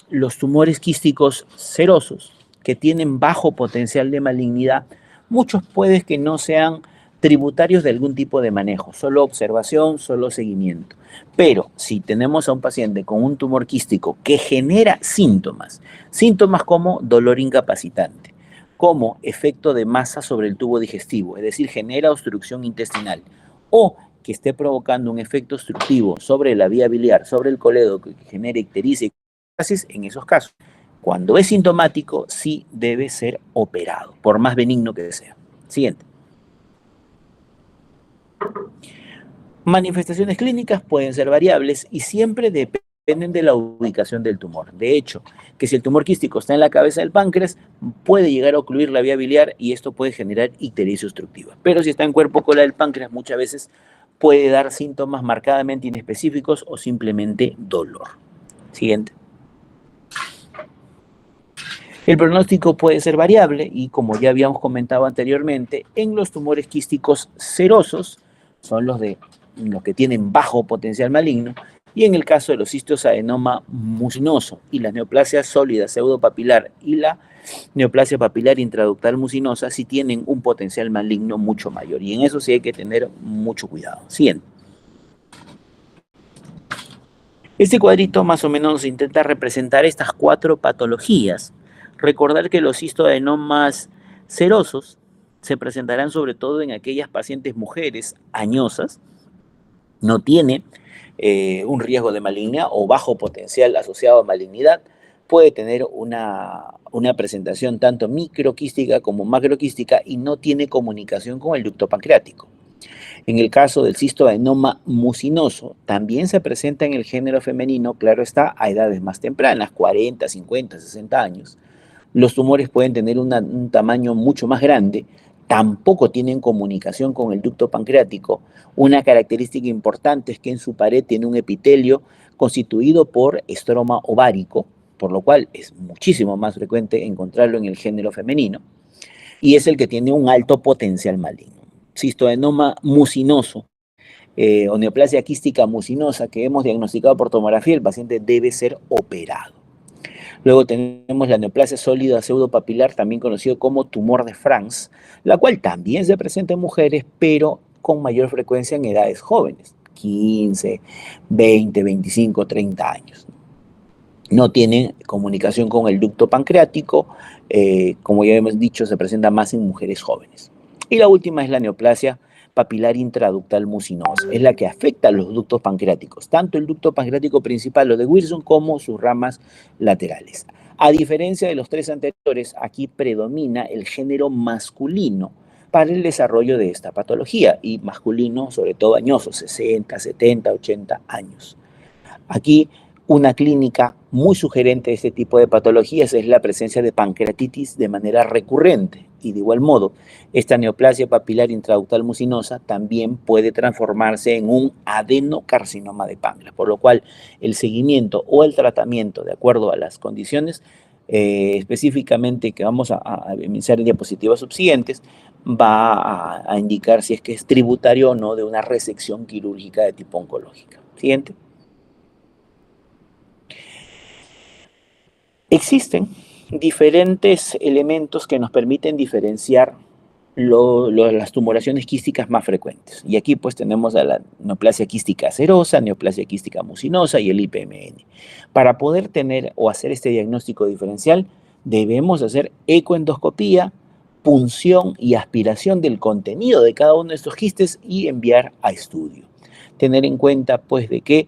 los tumores quísticos serosos que tienen bajo potencial de malignidad, muchos puede que no sean tributarios de algún tipo de manejo, solo observación, solo seguimiento. Pero si tenemos a un paciente con un tumor quístico que genera síntomas como dolor incapacitante, como efecto de masa sobre el tubo digestivo, es decir, genera obstrucción intestinal, o que esté provocando un efecto obstructivo sobre la vía biliar, sobre el colédoco, que genere ictericia y colitis, en esos casos, cuando es sintomático, sí debe ser operado, por más benigno que sea. Siguiente. Manifestaciones clínicas pueden ser variables y siempre dependen de la ubicación del tumor. De hecho, que si el tumor quístico está en la cabeza del páncreas, puede llegar a ocluir la vía biliar y esto puede generar ictericia obstructiva. Pero si está en cuerpo cola del páncreas, muchas veces puede dar síntomas marcadamente inespecíficos o simplemente dolor. Siguiente. El pronóstico puede ser variable y, como ya habíamos comentado anteriormente, en los tumores quísticos serosos, son los que tienen bajo potencial maligno, y en el caso de los cistoadenoma mucinoso y la neoplasia sólida pseudopapilar y la neoplasia papilar intraductal mucinosa, sí tienen un potencial maligno mucho mayor, y en eso sí hay que tener mucho cuidado. Siguiente. Este cuadrito más o menos intenta representar estas 4 patologías. Recordar que los cistoadenomas serosos se presentarán sobre todo en aquellas pacientes mujeres añosas, no tiene un riesgo de malignidad o bajo potencial asociado a malignidad, puede tener una presentación tanto microquística como macroquística y no tiene comunicación con el ducto pancreático. En el caso del cistoadenoma mucinoso, también se presenta en el género femenino, claro está, a edades más tempranas, 40, 50, 60 años. Los tumores pueden tener un tamaño mucho más grande, tampoco tienen comunicación con el ducto pancreático. Una característica importante es que en su pared tiene un epitelio constituido por estroma ovárico, por lo cual es muchísimo más frecuente encontrarlo en el género femenino, y es el que tiene un alto potencial maligno. Cistoadenoma mucinoso o neoplasia quística mucinosa que hemos diagnosticado por tomografía, el paciente debe ser operado. Luego tenemos la neoplasia sólida pseudopapilar, también conocido como tumor de Franz, la cual también se presenta en mujeres, pero con mayor frecuencia en edades jóvenes, 15, 20, 25, 30 años. No tienen comunicación con el ducto pancreático, como ya hemos dicho, se presenta más en mujeres jóvenes. Y la última es la neoplasia papilar intraductal mucinosa, es la que afecta a los ductos pancreáticos, tanto el ducto pancreático principal, lo de Wilson, como sus ramas laterales. A diferencia de los tres anteriores, aquí predomina el género masculino para el desarrollo de esta patología, y masculino sobre todo añoso, 60, 70, 80 años. Aquí una clínica muy sugerente de este tipo de patologías es la presencia de pancreatitis de manera recurrente, y de igual modo, esta neoplasia papilar intraductal mucinosa también puede transformarse en un adenocarcinoma de páncreas, por lo cual el seguimiento o el tratamiento, de acuerdo a las condiciones específicamente que vamos a iniciar en diapositivas subsiguientes, va a indicar si es que es tributario o no de una resección quirúrgica de tipo oncológica. Siguiente. Existen diferentes elementos que nos permiten diferenciar las tumoraciones quísticas más frecuentes. Y aquí pues tenemos a la neoplasia quística serosa, neoplasia quística mucinosa y el IPMN. Para poder tener o hacer este diagnóstico diferencial, debemos hacer ecoendoscopía, punción y aspiración del contenido de cada uno de estos quistes y enviar a estudio. Tener en cuenta pues de que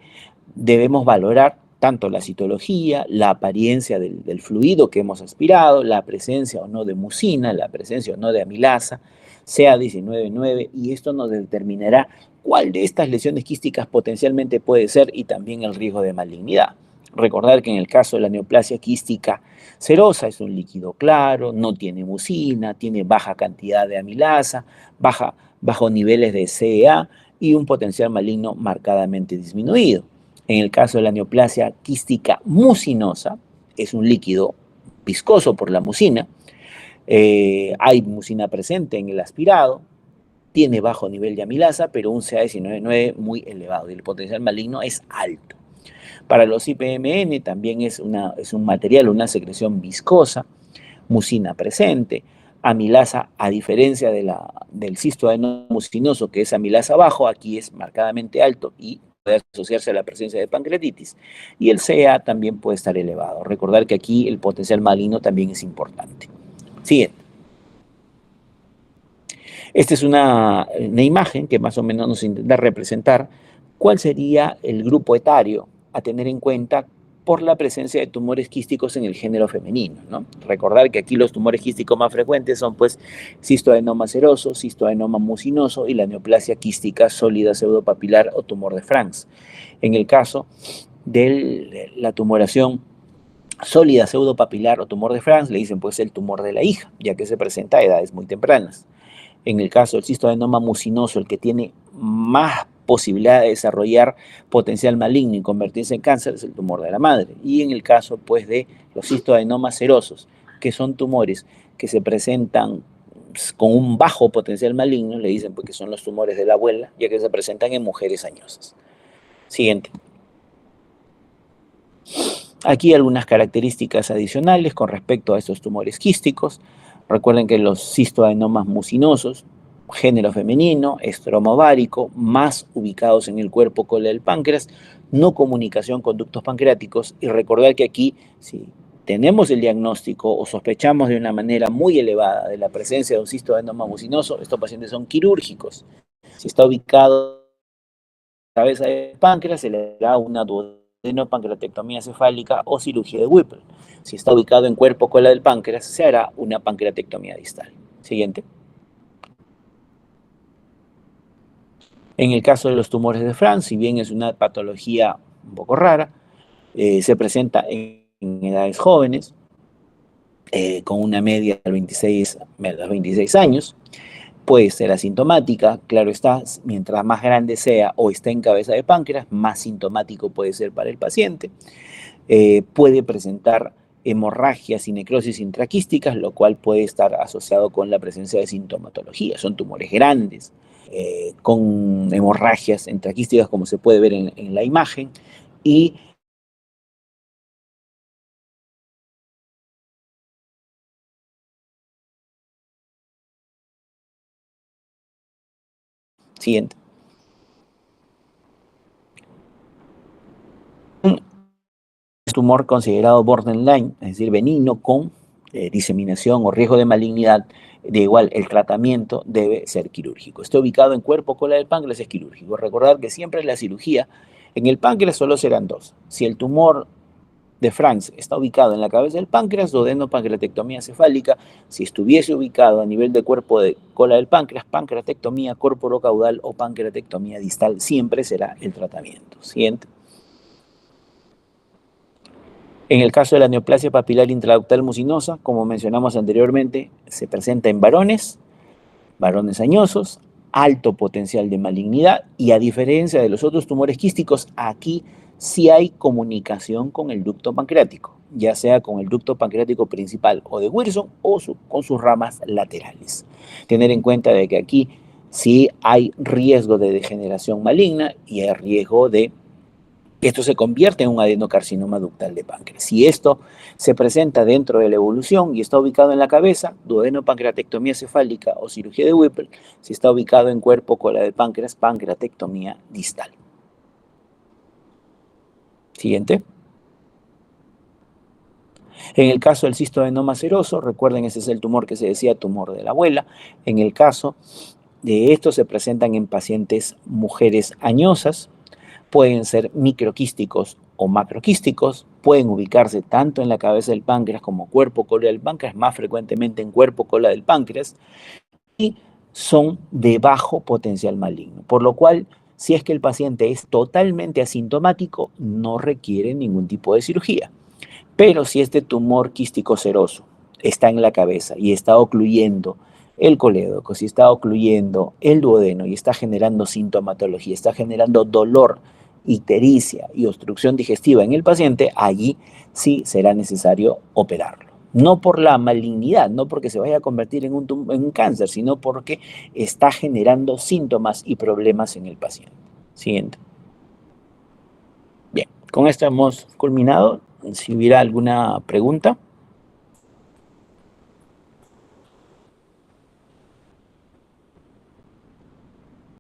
debemos valorar tanto la citología, la apariencia del fluido que hemos aspirado, la presencia o no de mucina, la presencia o no de amilasa, CA19-9, y esto nos determinará cuál de estas lesiones quísticas potencialmente puede ser y también el riesgo de malignidad. Recordar que en el caso de la neoplasia quística serosa es un líquido claro, no tiene mucina, tiene baja cantidad de amilasa, bajo niveles de CEA y un potencial maligno marcadamente disminuido. En el caso de la neoplasia quística mucinosa, es un líquido viscoso por la mucina, hay mucina presente en el aspirado, tiene bajo nivel de amilasa, pero un CA19-9 muy elevado y el potencial maligno es alto. Para los IPMN también es un material, una secreción viscosa, mucina presente, amilasa, a diferencia del cistoadenoma mucinoso, que es amilasa bajo, aquí es marcadamente alto y puede asociarse a la presencia de pancreatitis, y el CA también puede estar elevado. Recordar que aquí el potencial maligno también es importante. Siguiente. Esta es una imagen que más o menos nos intenta representar cuál sería el grupo etario a tener en cuenta por la presencia de tumores quísticos en el género femenino, ¿no? Recordar que aquí los tumores quísticos más frecuentes son pues cistoadenoma seroso, cistoadenoma mucinoso y la neoplasia quística sólida pseudopapilar o tumor de Franz. En el caso de la tumoración sólida pseudopapilar o tumor de Franz, le dicen pues el tumor de la hija, ya que se presenta a edades muy tempranas. En el caso del cistoadenoma mucinoso, el que tiene más posibilidad de desarrollar potencial maligno y convertirse en cáncer es el tumor de la madre. Y en el caso pues de los cistoadenomas serosos, que son tumores que se presentan con un bajo potencial maligno, le dicen pues que son los tumores de la abuela, ya que se presentan en mujeres añosas. Siguiente. Aquí algunas características adicionales con respecto a estos tumores quísticos. Recuerden que los cistoadenomas mucinosos, género femenino, estroma ovárico, más ubicados en el cuerpo cola del páncreas, no comunicación con ductos pancreáticos, y recordar que aquí, si tenemos el diagnóstico o sospechamos de una manera muy elevada de la presencia de un cistoadenoma mucinoso, estos pacientes son quirúrgicos. Si está ubicado en la cabeza del páncreas, se le da una duodenopancreatectomía cefálica o cirugía de Whipple. Si está ubicado en cuerpo cola del páncreas, se hará una pancreatectomía distal. Siguiente. En el caso de los tumores de Franz, si bien es una patología un poco rara, se presenta en edades jóvenes, con una media de los 26 años. Puede ser asintomática, claro está, mientras más grande sea o esté en cabeza de páncreas, más sintomático puede ser para el paciente. Puede presentar hemorragias y necrosis intraquísticas, lo cual puede estar asociado con la presencia de sintomatología. Son tumores grandes, con hemorragias intraquísticas, como se puede ver en la imagen, y siguiente. Es tumor considerado borderline, es decir, benigno con diseminación o riesgo de malignidad. De igual, el tratamiento debe ser quirúrgico. Está ubicado en cuerpo cola del páncreas, es quirúrgico. Recordar que siempre la cirugía en el páncreas solo serán dos. Si el tumor de Franz está ubicado en la cabeza del páncreas, duodenopancreatectomía cefálica. Si estuviese ubicado a nivel de cuerpo de cola del páncreas, pancreatectomía corporocaudal o pancreatectomía distal siempre será el tratamiento. Siguiente. En el caso de la neoplasia papilar intraductal mucinosa, como mencionamos anteriormente, se presenta en varones añosos, alto potencial de malignidad, y a diferencia de los otros tumores quísticos, aquí sí hay comunicación con el ducto pancreático, ya sea con el ducto pancreático principal o de Wilson o con sus ramas laterales. Tener en cuenta de que aquí sí hay riesgo de degeneración maligna y hay riesgo de que esto se convierte en un adenocarcinoma ductal de páncreas. Si esto se presenta dentro de la evolución y está ubicado en la cabeza, duodenopancreatectomía cefálica o cirugía de Whipple. Si está ubicado en cuerpo cola del páncreas, pancreatectomía distal. Siguiente. En el caso del cistoadenoma seroso, recuerden, ese es el tumor que se decía tumor de la abuela. En el caso de esto se presentan en pacientes mujeres añosas. Pueden ser microquísticos o macroquísticos, pueden ubicarse tanto en la cabeza del páncreas como cuerpo cola del páncreas, más frecuentemente en cuerpo cola del páncreas, y son de bajo potencial maligno, por lo cual, si es que el paciente es totalmente asintomático, no requiere ningún tipo de cirugía. Pero si este tumor quístico seroso está en la cabeza y está ocluyendo el colédoco, si está ocluyendo el duodeno y está generando sintomatología, está generando dolor, ictericia y obstrucción digestiva en el paciente, allí sí será necesario operarlo. No por la malignidad, no porque se vaya a convertir en un cáncer, sino porque está generando síntomas y problemas en el paciente. Siguiente. Bien, con esto hemos culminado. Si hubiera alguna pregunta.